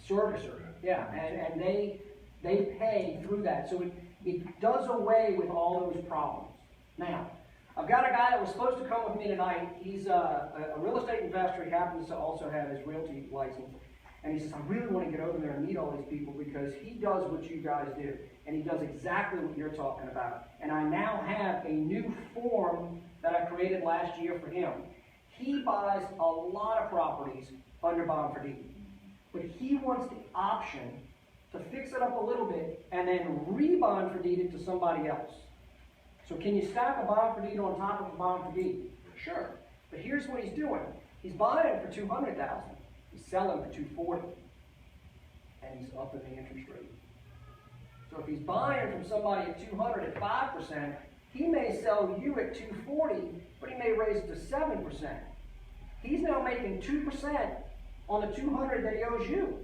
servicer. Yeah, and they pay through that. So it does away with all those problems. Now, I've got a guy that was supposed to come with me tonight. He's a real estate investor. He happens to also have his realty license. And he says, I really want to get over there and meet all these people because he does what you guys do. And he does exactly what you're talking about. And I now have a new form that I created last year for him. He buys a lot of properties under bond for deed. But he wants the option to fix it up a little bit and then re-bond for deed it to somebody else. So can you stack a bond for deed on top of a bond for deed? Sure. But here's what he's doing. He's buying it for $200,000. He's selling for $240,000. And he's upping the interest rate. So if he's buying from somebody at $200,000 at 5%, he may sell you at $240,000, but he may raise it to 7%. He's now making 2% on the $200,000 that he owes you.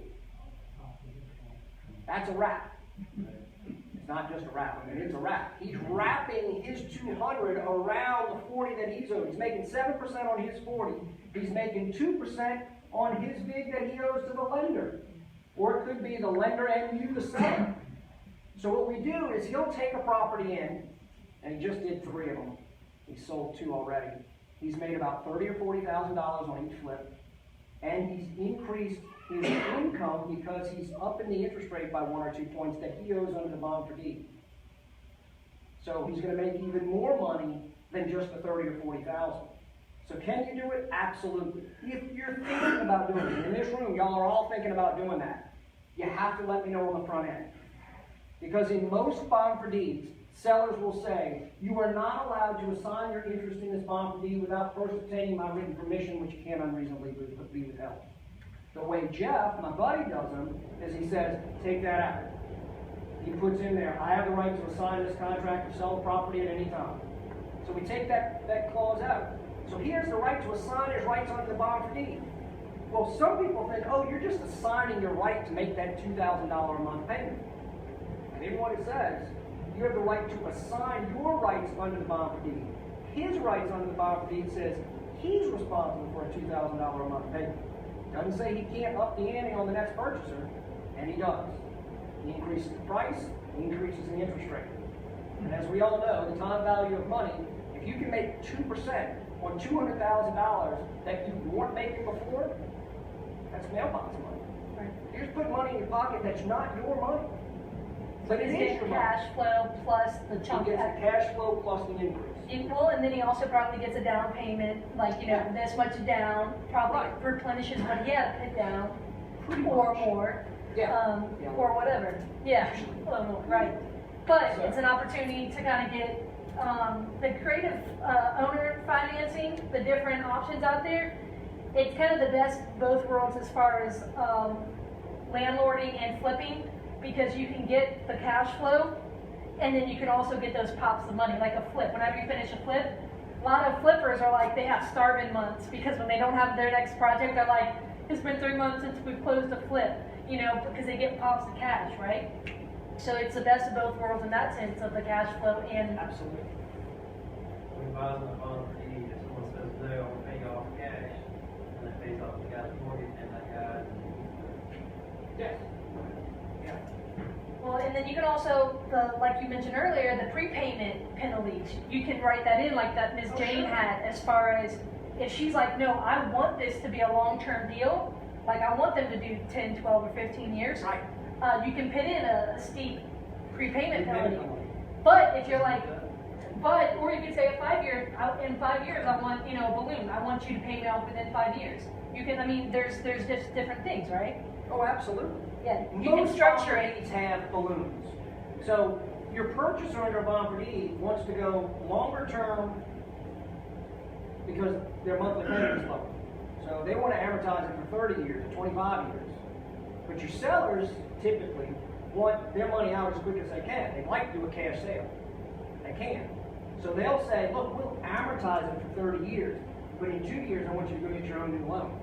That's a wrap. It's not just a wrap. I mean, it's a wrap. He's wrapping his $200,000 around the $40,000 that he's owed. He's making 7% on his $40,000. He's making 2% on his VIG that he owes to the lender. Or it could be the lender and you, the seller. So what we do is he'll take a property in, and he just did 3 of them. He sold 2 already. He's made about $30,000 or $40,000 on each flip, and he's increased his income because he's upping the interest rate by 1 or 2 points that he owes under the bond for deed. So he's going to make even more money than just the $30,000 or $40,000. So can you do it? Absolutely. If you're thinking about doing it, in this room, y'all are all thinking about doing that, you have to let me know on the front end. Because in most bond for deeds, sellers will say, you are not allowed to assign your interest in this bond for deed without first obtaining my written permission, which you can't unreasonably be withheld. The way Jeff, my buddy, does them is he says, take that out. He puts in there, I have the right to assign this contract or sell the property at any time. So we take that clause out. So he has the right to assign his rights under the bond for deed. Well, some people think, oh, you're just assigning your right to make that $2,000 a month payment. And in what it says, you have the right to assign your rights under the bond for deed. His rights under the bond for deed says he's responsible for a $2,000 a month payment. Doesn't say he can't up the ante on the next purchaser, and he does. He increases the price, he increases the interest rate. And as we all know, the time value of money, if you can make 2% on $200,000 that you weren't making before, that's mailbox money. Right. You're just putting money in your pocket that's not your money. But it is Get your money. cash flow plus the He chunk. gets the cash flow plus the increase. Equal, and then he also probably gets a down payment, like, this much down, probably Right. replenishes what he had put down, Pretty or much. more, Yeah. or whatever. Yeah, right. But So- it's an opportunity to kind of get the creative owner financing, the different options out there. It's kind of the best of both worlds as far as landlording and flipping, because you can get the cash flow, and then you can also get those pops of money, like a flip. Whenever you finish a flip, a lot of flippers are like, they have starving months, because when they don't have their next project, they're like, it's been 3 months since we've closed a flip, because they get pops of cash, right? So it's the best of both worlds in that sense of the cash flow and Absolutely. When you buy the bond for deed, if someone says, no, I'm gonna pay you off cash, and it pays off the guy's mortgage and that guy. Yes. Yeah. well, and then you can also, like you mentioned earlier, the prepayment penalties. You can write that in like that Ms. Jane had, as far as if she's like, no, I want this to be a long-term deal, like I want them to do 10, 12, or 15 years. Right. You can put in a steep prepayment penalty. But if you're like, or you can say in 5 years, I want, a balloon. I want you to pay me off within 5 years. You can, there's just different things, right? Oh, absolutely. Yeah, you can Most structure bond it. for deeds have balloons. So your purchaser under a bond for deed wants to go longer term because their monthly payment is lower. So they want to amortize it for 30 years, 25 years. But your sellers typically want their money out as quick as they can. They like to do a cash sale. They can. So they'll say, look, we'll amortize it for 30 years, but in 2 years I want you to go get your own new loan.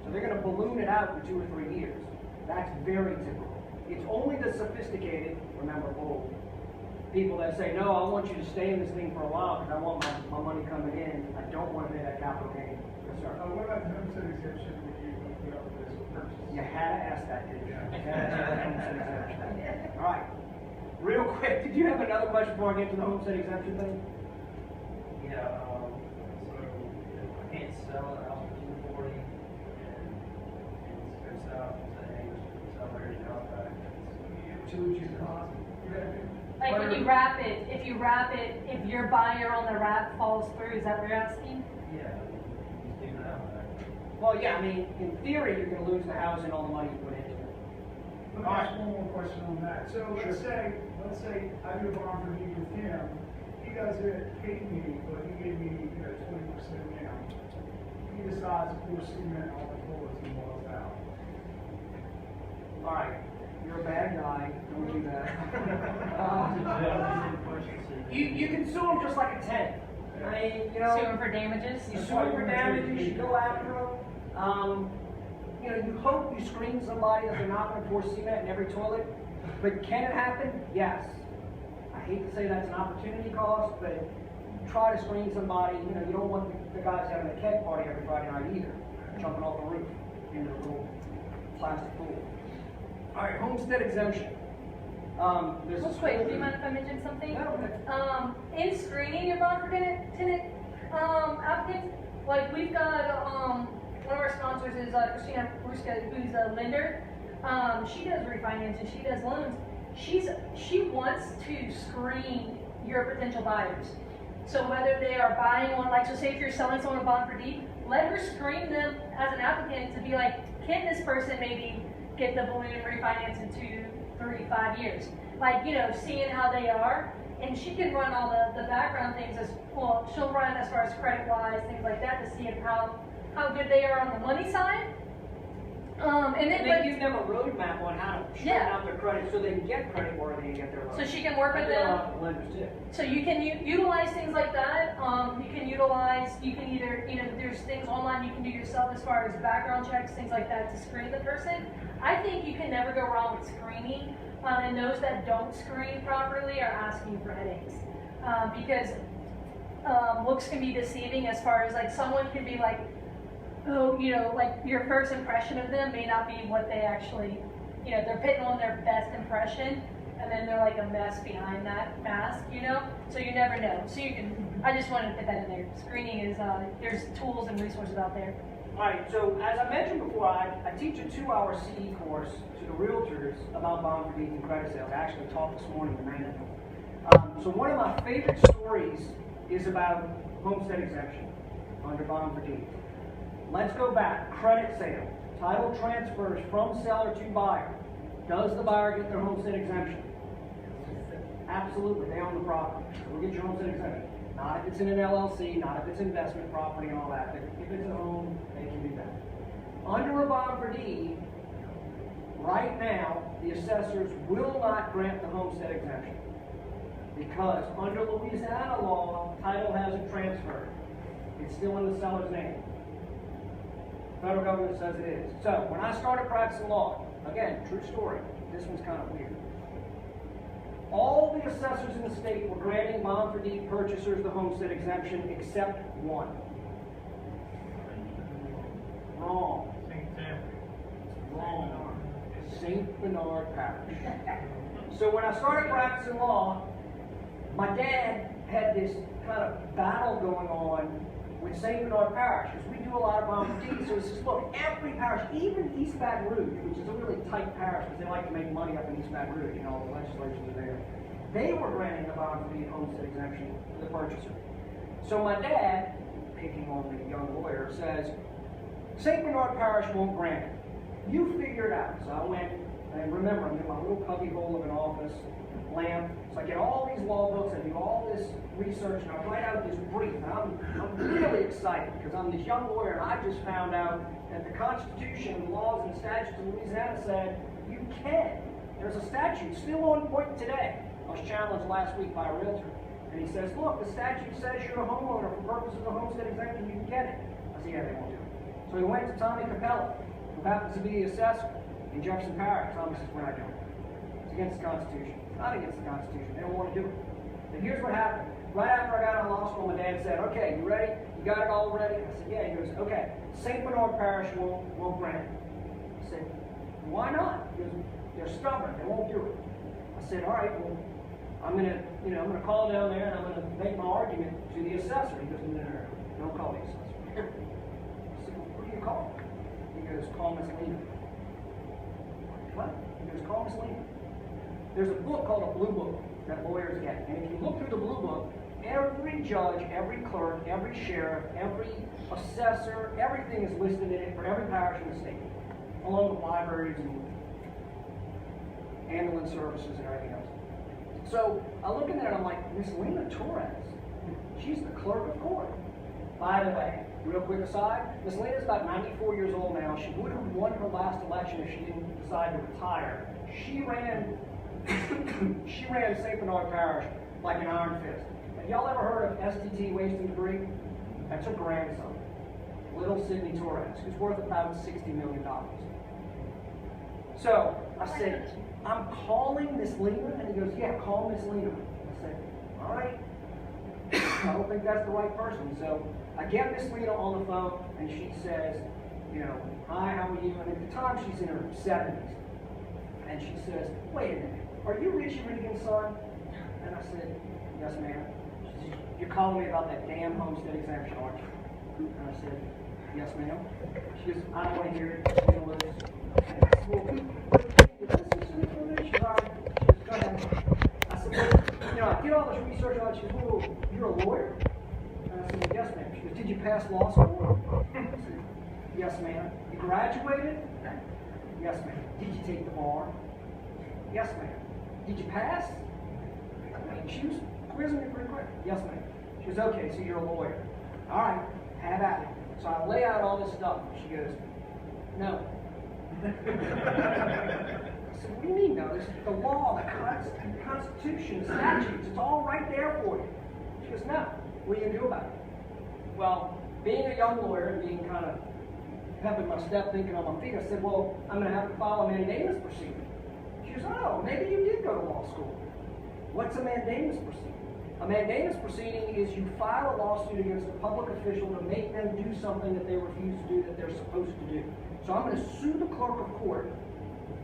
So they're gonna balloon it out for 2 or 3 years. That's very typical. It's only the sophisticated, remember old, people that say, no, I want you to stay in this thing for a while because I want my money coming in. I don't want to pay that capital gain. Yes, sir. What about the homestead exemption that you put up with this purchase? You had to ask that, didn't you? You had to ask that homestead exemption. All right. Real quick, did you have another question before I get to the homestead exemption thing? Yeah, so I can't sell a house for 240 and it goes out and say, hey, sell your house back. To which you cost. Like when you wrap it, if if your buyer on the wrap falls through, is that what you're asking? Yeah, you do that back. Well, yeah, I mean, in theory, you're going to lose the house and all the money you put into it. Let me ask one more question on that. So let's say I do a bond for deed with him. He doesn't pay me, but he gave me, 20% down. He decides to pour cement on the floors and walks out. All right. You're a bad guy. Don't do that. You can sue them just like a tenant. I mean, Sue them for damages? You sue them for damages, you go after them. You hope you screen somebody that they're not going to pour cement in every toilet. But can it happen? Yes. I hate to say that's an opportunity cost, but try to screen somebody. You don't want the guys having a keg party every Friday night either, jumping off the roof into the little plastic pool. All right, homestead exemption. Real quick, do you mind if I mention something? No, In screening your bond for tenant applicants, like we've got one of our sponsors is Christina Ruska, who's a lender. She does refinances, she does loans. She wants to screen your potential buyers. So whether they are buying one, like so say if you're selling someone a bond for deed, let her screen them as an applicant to be like, can this person maybe get the balloon refinance in 2, 3, 5 years? Like, seeing how they are. And she can run all the background things as well. She'll run as far as credit wise, things like that to see how good they are on the money side. And then they give them a roadmap on how to straighten Yeah. out their credit so they can get credit worthy and get their loan. so she can work with them. Lenders too. So you can utilize things like that. You can either, there's things online you can do yourself as far as background checks, things like that to screen the person. I think you can never go wrong with screening. And those that don't screen properly are asking for headaches. Because looks can be deceiving as far as like someone can be like, oh, like your first impression of them may not be what they actually, they're putting on their best impression. And then they're like a mess behind that mask, so you never know. So I just wanted to put that in there. Screening is, there's tools and resources out there. All right, so as I mentioned before, I teach a 2-hour CE course to the realtors about bond for deeds and credit sales. I actually talked this morning to many of them. So one of my favorite stories is about homestead exemption under bond for deeds. Let's go back. Credit sale. Title transfers from seller to buyer. Does the buyer get their homestead exemption? Absolutely, they own the property. So we'll get your homestead exemption. Not if it's in an LLC, not if it's investment property and all that. But if it's a home, they can do that. Under a bond for deed, right now, the assessors will not grant the homestead exemption. Because under Louisiana law, title hasn't transferred. It's still in the seller's name. Federal government says it is. So when I started practicing law, again, true story, this one's kind of weird. All the assessors in the state were granting bond for deed purchasers the homestead exemption except one. Wrong. Wrong. St. Bernard Parish. So when I started practicing law, my dad had this kind of battle going on with St. Bernard Parish, because we do a lot of bond for deeds. So he says, look, every parish, even East Baton Rouge, which is a really tight parish because they like to make money up in East Baton Rouge, the legislatures are there. They were granting the bond for deed homestead exemption to the purchaser. So my dad, picking on the young lawyer, says, St. Bernard Parish won't grant it. You figure it out. So I went, and remember, I'm in my little cubby hole of an office, lamp. So I get all these law books, I do all this research, and I write out this brief. And I'm really excited because I'm this young lawyer, and I just found out that the Constitution, the laws, and the statutes of Louisiana said you can. There's a statute still on point today. I was challenged last week by a realtor, and he says, look, the statute says you're a homeowner for purposes of the homestead exemption, you can get it. I said, yeah, they won't do it. So So he went to Tommy Capella, who happens to be the assessor in Jefferson Parish. Tommy says, we're not doing it. It's against the Constitution. It's not against the Constitution. They don't want to do it. And here's what happened. Right after I got out of law school, my dad said, okay, you ready? You got it all ready? I said, yeah. He goes, okay. St. Bernard Parish won't grant it. I said, why not? He goes, they're stubborn. They won't do it. I said, all right, well, I'm gonna call down there and I'm gonna make my argument to the assessor. He goes, no, don't call the assessor. I said, well, who do you call? He goes, call Miss Lena. What? He goes, call Miss Lena. There's a book called a blue book that lawyers get. And if you look through the blue book, every judge, every clerk, every sheriff, every assessor, everything is listed in it for every parish in the state, along with libraries and ambulance services and everything else. So I look in there and I'm like, Miss Lena Torres, she's the clerk of court. By the way, real quick aside, Miss Lena's about 94 years old now. She would have won her last election if she didn't decide to retire. She ran St. Bernard Parish like an iron fist. Have y'all ever heard of STT Waste and Debris? That's her grandson, little Sidney Torres, who's worth about $60 million. So I said, I'm calling Miss Lena, and he goes, yeah, call Miss Lena. I said, all right. I don't think that's the right person. So I get Miss Lena on the phone, and she says, hi, how are you? And at the time, she's in her 70s. And she says, wait a minute, are you Richie Regan's son? And I said, yes, ma'am. She said, you're calling me about that damn homestead exemption, aren't you? And I said, yes, ma'am. She goes, I don't want to hear it. She's going to lose. And I said, well, this is information. She goes, go ahead. I said, well, I did all this research on it. She goes, well, you're a lawyer? And I said, well, yes, ma'am. She goes, did you pass law school? I said, yes, ma'am. You graduated? Yes, ma'am. Did you take the bar? Yes, ma'am. Did you pass? She was quizzing me pretty quick. Yes, ma'am. She goes, okay, so you're a lawyer. All right, have at it. So I lay out all this stuff. She goes, no. I said, what do you mean, no? This is the law, the Constitution, the statutes. It's all right there for you. She goes, no. What are you going to do about it? Well, being a young lawyer and being kind of having my step, thinking on my feet, I said, well, I'm going to have to file a mandamus proceeding. She goes, oh, maybe you did go to law school. What's a mandamus proceeding? A mandamus proceeding is you file a lawsuit against a public official to make them do something that they refuse to do that they're supposed to do. So I'm going to sue the clerk of court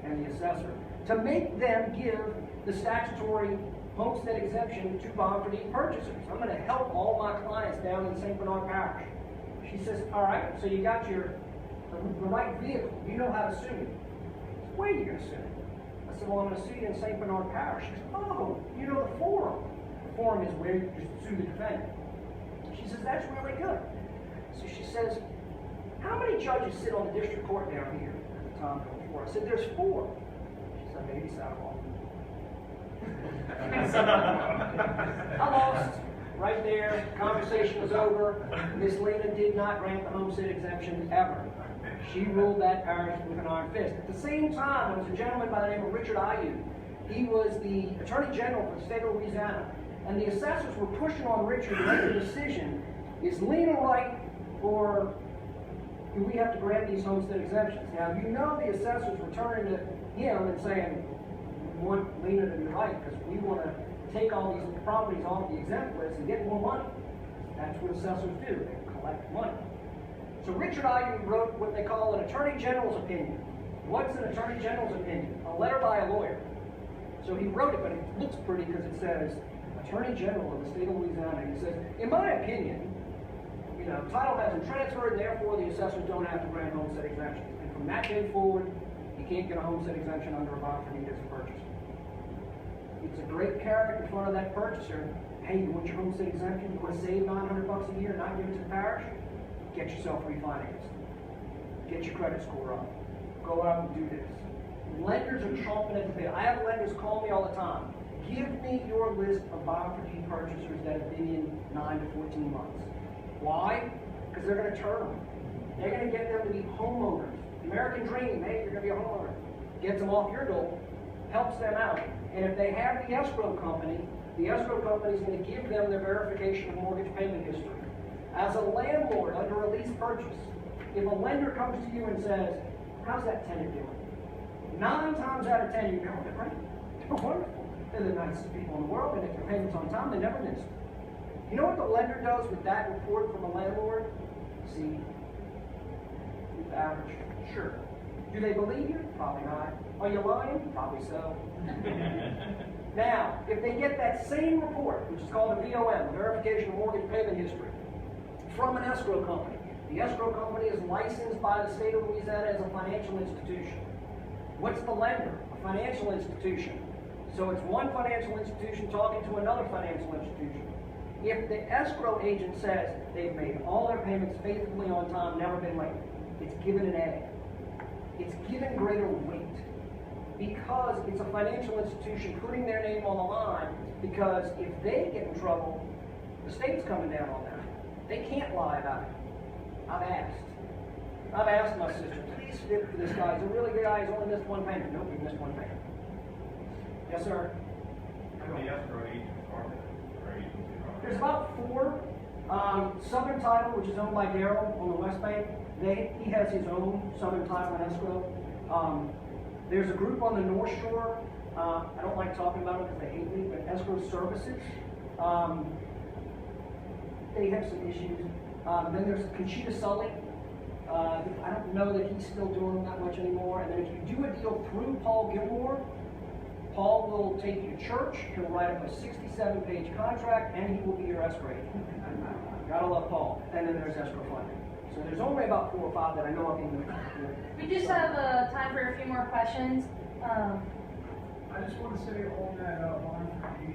and the assessor to make them give the statutory homestead exemption to bond for deed purchasers. I'm going to help all my clients down in St. Bernard Parish. She says, all right, so you got the right vehicle. You know how to sue me. Where are you going to sue me? I said, well, I'm going to sue you in St. Bernard Parish. She says, oh, you know the forum. The forum is where you sue the defendant. She says, that's really good. So she says, how many judges sit on the district court down here at the time before? I said, there's 4. She said, maybe Southall. I lost right there. Conversation was over. Miss Lena did not grant the homestead exemption ever. She ruled that parish with an iron fist. At the same time, there was a gentleman by the name of Richard Ayou. He was the Attorney General for the state of Louisiana. And the assessors were pushing on Richard to make a decision. Is Lena right, or do we have to grant these homestead exemptions? Now, you know the assessors were turning to him and saying, we want Lena to be right because we want to take all these properties off the exempt list and get more money. That's what assessors do. They collect money. So Richard Ayou wrote what they call an Attorney General's opinion. What's an Attorney General's opinion? A letter by a lawyer. So he wrote it, but it looks pretty because it says, Attorney General of the state of Louisiana. He says, in my opinion, title hasn't transferred, and therefore the assessors don't have to grant homestead exemptions. And from that day forward, you can't get a homestead exemption under a bond for deed as a purchaser. It's a great carrot in front of that purchaser. Hey, you want your homestead exemption? You want to save $900 a year and not give it to the parish? Get yourself refinanced. Get your credit score up. Go out and do this. Lenders are chomping at the bit. I have lenders call me all the time. Give me your list of bond for deed purchasers that have been in 9 to 14 months. Why? Because they're going to turn them. They're going to get them to be homeowners. American dream, hey, you're going to be a homeowner. Gets them off your door, helps them out. And if they have the escrow company is going to give them their verification of mortgage payment history. As a landlord under a lease purchase, if a lender comes to you and says, how's that tenant doing? 9 times out of 10, you go, they're great. They're wonderful. They're the nicest people in the world, and if their payments on time, they never miss. You know what the lender does with that report from a landlord? See, average, sure. Do they believe you? Probably not. Are you lying? Probably so. Now, if they get that same report, which is called a VOM, a Verification of Mortgage Payment History, from an escrow company. The escrow company is licensed by the state of Louisiana as a financial institution. What's the lender? A financial institution. So it's one financial institution talking to another financial institution. If the escrow agent says they've made all their payments faithfully on time, never been late, it's given an A. It's given greater weight because it's a financial institution putting their name on the line, because if they get in trouble, the state's coming down on that. They can't lie about it. I've asked my sister, please stick for this guy. He's a really good guy. He's only missed one payment. Nope, he missed one payment. Yes, sir? How many escrow agents are there? Or agencies are There's about 4. Southern Title, which is owned by Daryl on the West Bank, he has his own Southern Title and escrow. There's a group on the North Shore. I don't like talking about it because they hate me, but Escrow Services. They have some issues. Then there's Conchita Sully. I don't know that he's still doing that much anymore. And then if you do a deal through Paul Gilmore, Paul will take you to church. He'll write up a 67-page contract, and he will be your escrow agent. Gotta love Paul. And then there's escrow funding. So there's only about 4 or 5 that I know of in the. We just have time for a few more questions. I just want to say on that line for the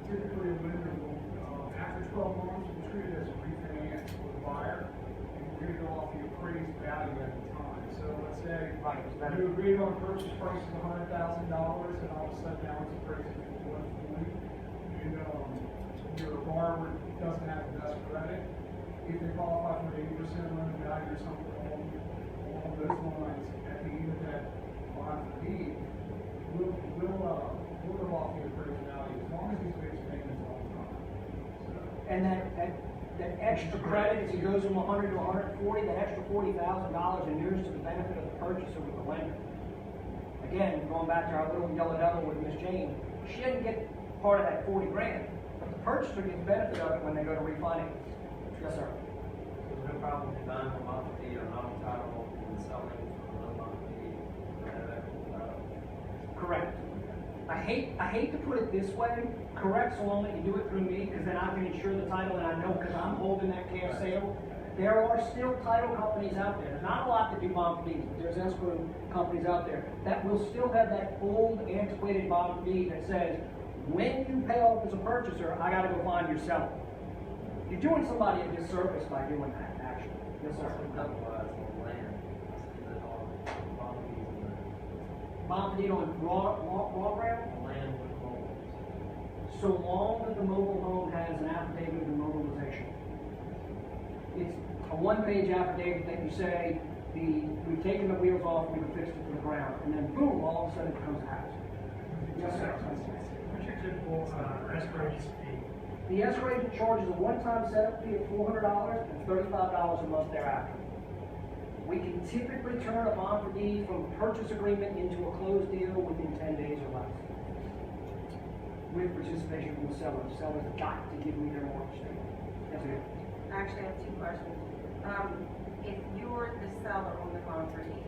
typically a lender will, after 12 months, will treat it as a refinance for the buyer, and we're going to go off the appraised value at the time. So let's say you agreed on a purchase price of $100,000, and all of a sudden now it's appraised at $140,000, and your borrower doesn't have the best credit. If they qualify for 80% loan to value or something along those lines, at the end of that bond for deed, we'll go off the appraised value as long as he's makes payments all the time. So, And that extra credit, as he goes from 100 to 140, that extra $40,000 inures to the benefit of the purchaser with the lender. Again, going back to our little yellow devil with Miss Jane, she didn't get part of that 40 grand, but the purchaser gets benefit of it when they go to refinance. Yes, sir. There's no problem with buying from off the deed or non-title and selling from off the deed. Correct. I hate to put it this way. Correct, so long that you do it through me, because then I can insure the title, and I know because I'm holding that cash sale. There are still title companies out there. There's not a lot that do bond for deeds, but there's escrow companies out there that will still have that old, antiquated bond for deed that says, when you pay off as a purchaser, I got to go find your seller. You're doing somebody a disservice by doing that, actually. Yes, sir. Otherwise, on land, I see that all properties and Bond for deed on raw ground? the land with homes. So long that the mobile home has an affidavit of immobilization. It's a 1-page affidavit that you say, we've taken the wheels off, we've fixed it to the ground, and then boom, all of a sudden it becomes a house. Yes, sir. What's your typical escrow fee? The escrow agent charges a one-time setup fee of $400 and $35 a month thereafter. We can typically turn a bond for deed from a purchase agreement into a closed deal within 10 days or less, with participation from the seller. The seller's got to give me their mortgage statement. Yes, ma'am. I actually have 2 questions. If you're the seller on the bond for deed,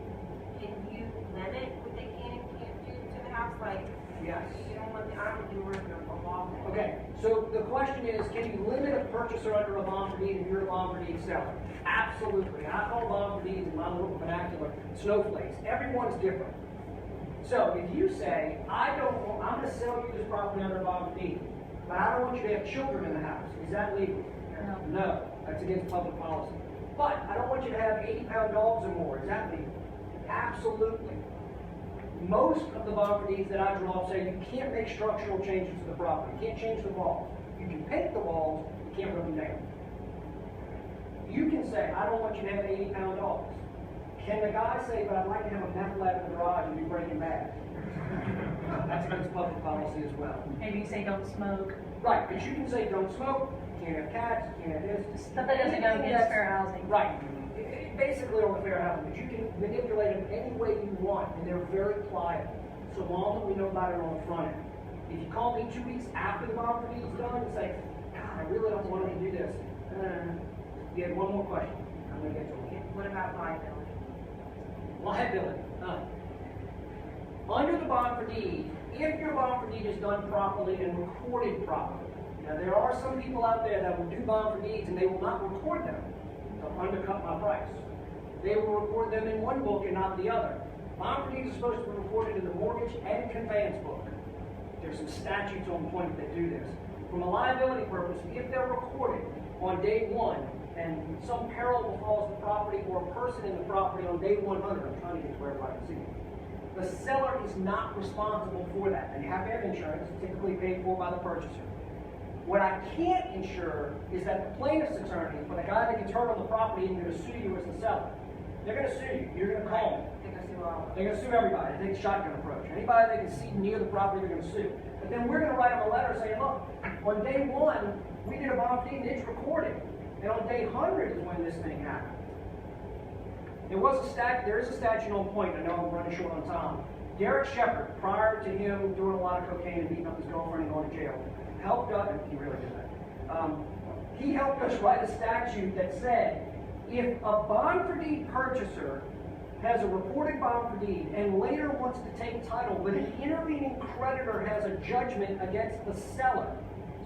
can you limit what they can and can't do to the house? Like, Yes. you don't want the, I don't do work a law. Okay, so the question is, can you limit a purchaser under a bond for deed if you're a bond for deed seller? Absolutely. And I call bond for deeds in my little vernacular snowflakes. Everyone's different. So if you say, I'm going to sell you this property under a bond for deed, but I don't want you to have children in the house, is that legal? No, that's against public policy. But I don't want you to have 80-pound dogs or more, is that legal? Absolutely. Most of the bond for deeds that I draw say you can't make structural changes to the property. You can't change the walls. You can paint the walls, you can't rip them down. You can say, I don't want you to have 80-pound dogs. Can the guy say, but I'd like to have a meth lab in the garage and be Breaking Bad? That's against public policy as well. Maybe you say don't smoke. Right, but you can say don't smoke, you can't have cats, you can't have this. Stuff that doesn't go against fair housing. Right. basically on the fair housing, but you can manipulate them any way you want, and they're very pliable, so long as we know about it on the front end. If you call me 2 weeks after the bond for deed's done and say, God, I really don't want to do this, you had one more question. I'm going to get to it. What about liability? Liability. Under the bond for deed, if your bond for deed is done properly and recorded properly, now there are some people out there that will do bond for deeds and they will not record them to undercut my price. They will record them in one book and not the other. Bond for deeds is supposed to be recorded in the mortgage and conveyance book. There's some statutes on point that do this. From a liability purpose, if they're recorded on day one and some peril befalls the property or a person in the property on day 100, I'm trying to get to where everybody can see it. The seller is not responsible for that. And you have to have insurance, typically paid for by the purchaser. What I can't insure is that the plaintiff's attorney, for the guy that gets hurt on the property and going to sue you as the seller, they're going to sue you. You're going to call them. They're gonna sue all of them. They're going to sue everybody. They take a shotgun approach. Anybody they can see near the property, they're going to sue. But then we're going to write them a letter saying, look, on day 1, we did a bond for deed and it's recorded. And on day 100 is when this thing happened. There is a statute on point. I know I'm running short on time. Derek Shepard, prior to him doing a lot of cocaine and beating up his girlfriend and going to jail, helped us, he really did that. He helped us write a statute that said, if a bond for deed purchaser has a reported bond for deed and later wants to take title, but an intervening creditor has a judgment against the seller.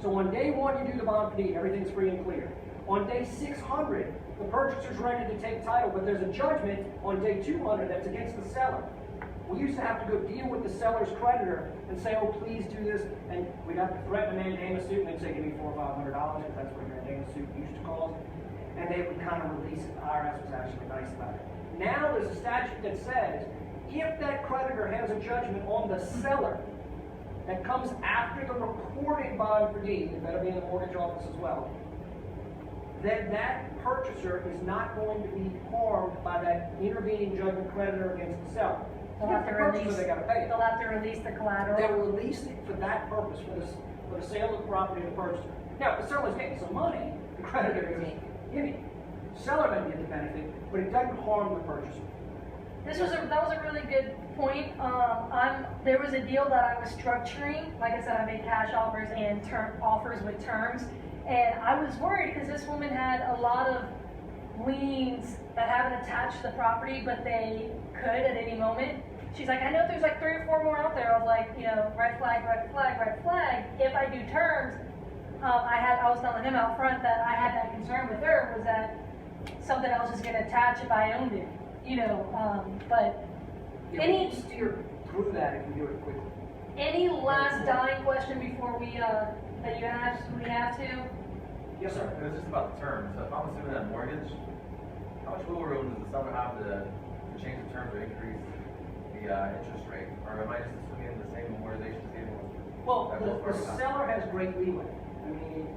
So on day 1, you do the bond for deed, everything's free and clear. On day 600, the purchaser's ready to take title, but there's a judgment on day 200 that's against the seller. We used to have to go deal with the seller's creditor and say, oh, please do this, and we'd have to threaten a mandamus suit, and they'd say, give me $400 or $500, because that's what a mandamus suit used to cost, and they would kind of release it. The IRS was actually nice about it. Now there's a statute that says, if that creditor has a judgment on the seller that comes after the recorded bond for deed, it better be in the mortgage office as well, then that purchaser is not going to be harmed by that intervening judgment creditor against the seller. They'll have to release, they gotta pay it. they'll have to release the collateral. They'll release it for that purpose, for the sale of the property to the purchaser. Now, if the seller's getting some money, the creditor goes, give me. The seller doesn't get the benefit, but it doesn't harm the purchaser. That was a really good point. There was a deal that I was structuring. Like I said, I made cash offers and offers with terms. And I was worried because this woman had a lot of liens that haven't attached to the property, but they could at any moment. She's like, I know there's like 3 or 4 more out there. I was like, red flag, red flag, red flag. If I do terms, I was telling him out front that I had that concern with her was that something else is going to attach if I owned it. But You steer through that if you do it quickly. any last dying question before we have to? Yes, sir. It was just about the terms. So if I'm assuming that mortgage, how much wiggle room does the seller have to change the terms or increase the interest rate? Or am I just assuming the same amortization table? Well, the seller has great leeway. I mean,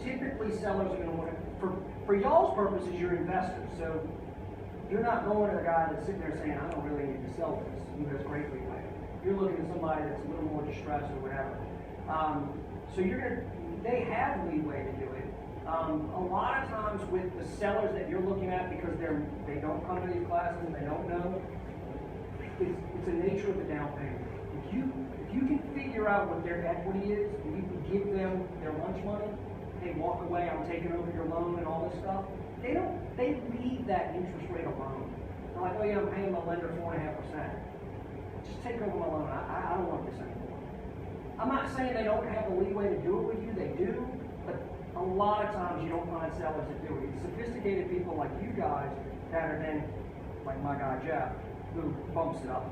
typically sellers are going to want to, for y'all's purposes, you're investors. So you're not going to the guy that's sitting there saying, I don't really need to sell this. Who has great leeway. You're looking at somebody that's a little more distressed or whatever. So they have leeway to do it. A lot of times with the sellers that you're looking at, because they don't come to these classes and they don't know, it's the nature of the down payment. If you can figure out what their equity is, and you can give them their lunch money, hey, walk away, I'm taking over your loan and all this stuff, they leave that interest rate alone. They're like, oh yeah, I'm paying my lender 4.5%. Just take over my loan. I don't want this anymore. I'm not saying they don't have the leeway to do it with you, they do, but a lot of times you don't find sellers that do it. It's sophisticated people like you guys that are then, like my guy Jeff, who bumps it up.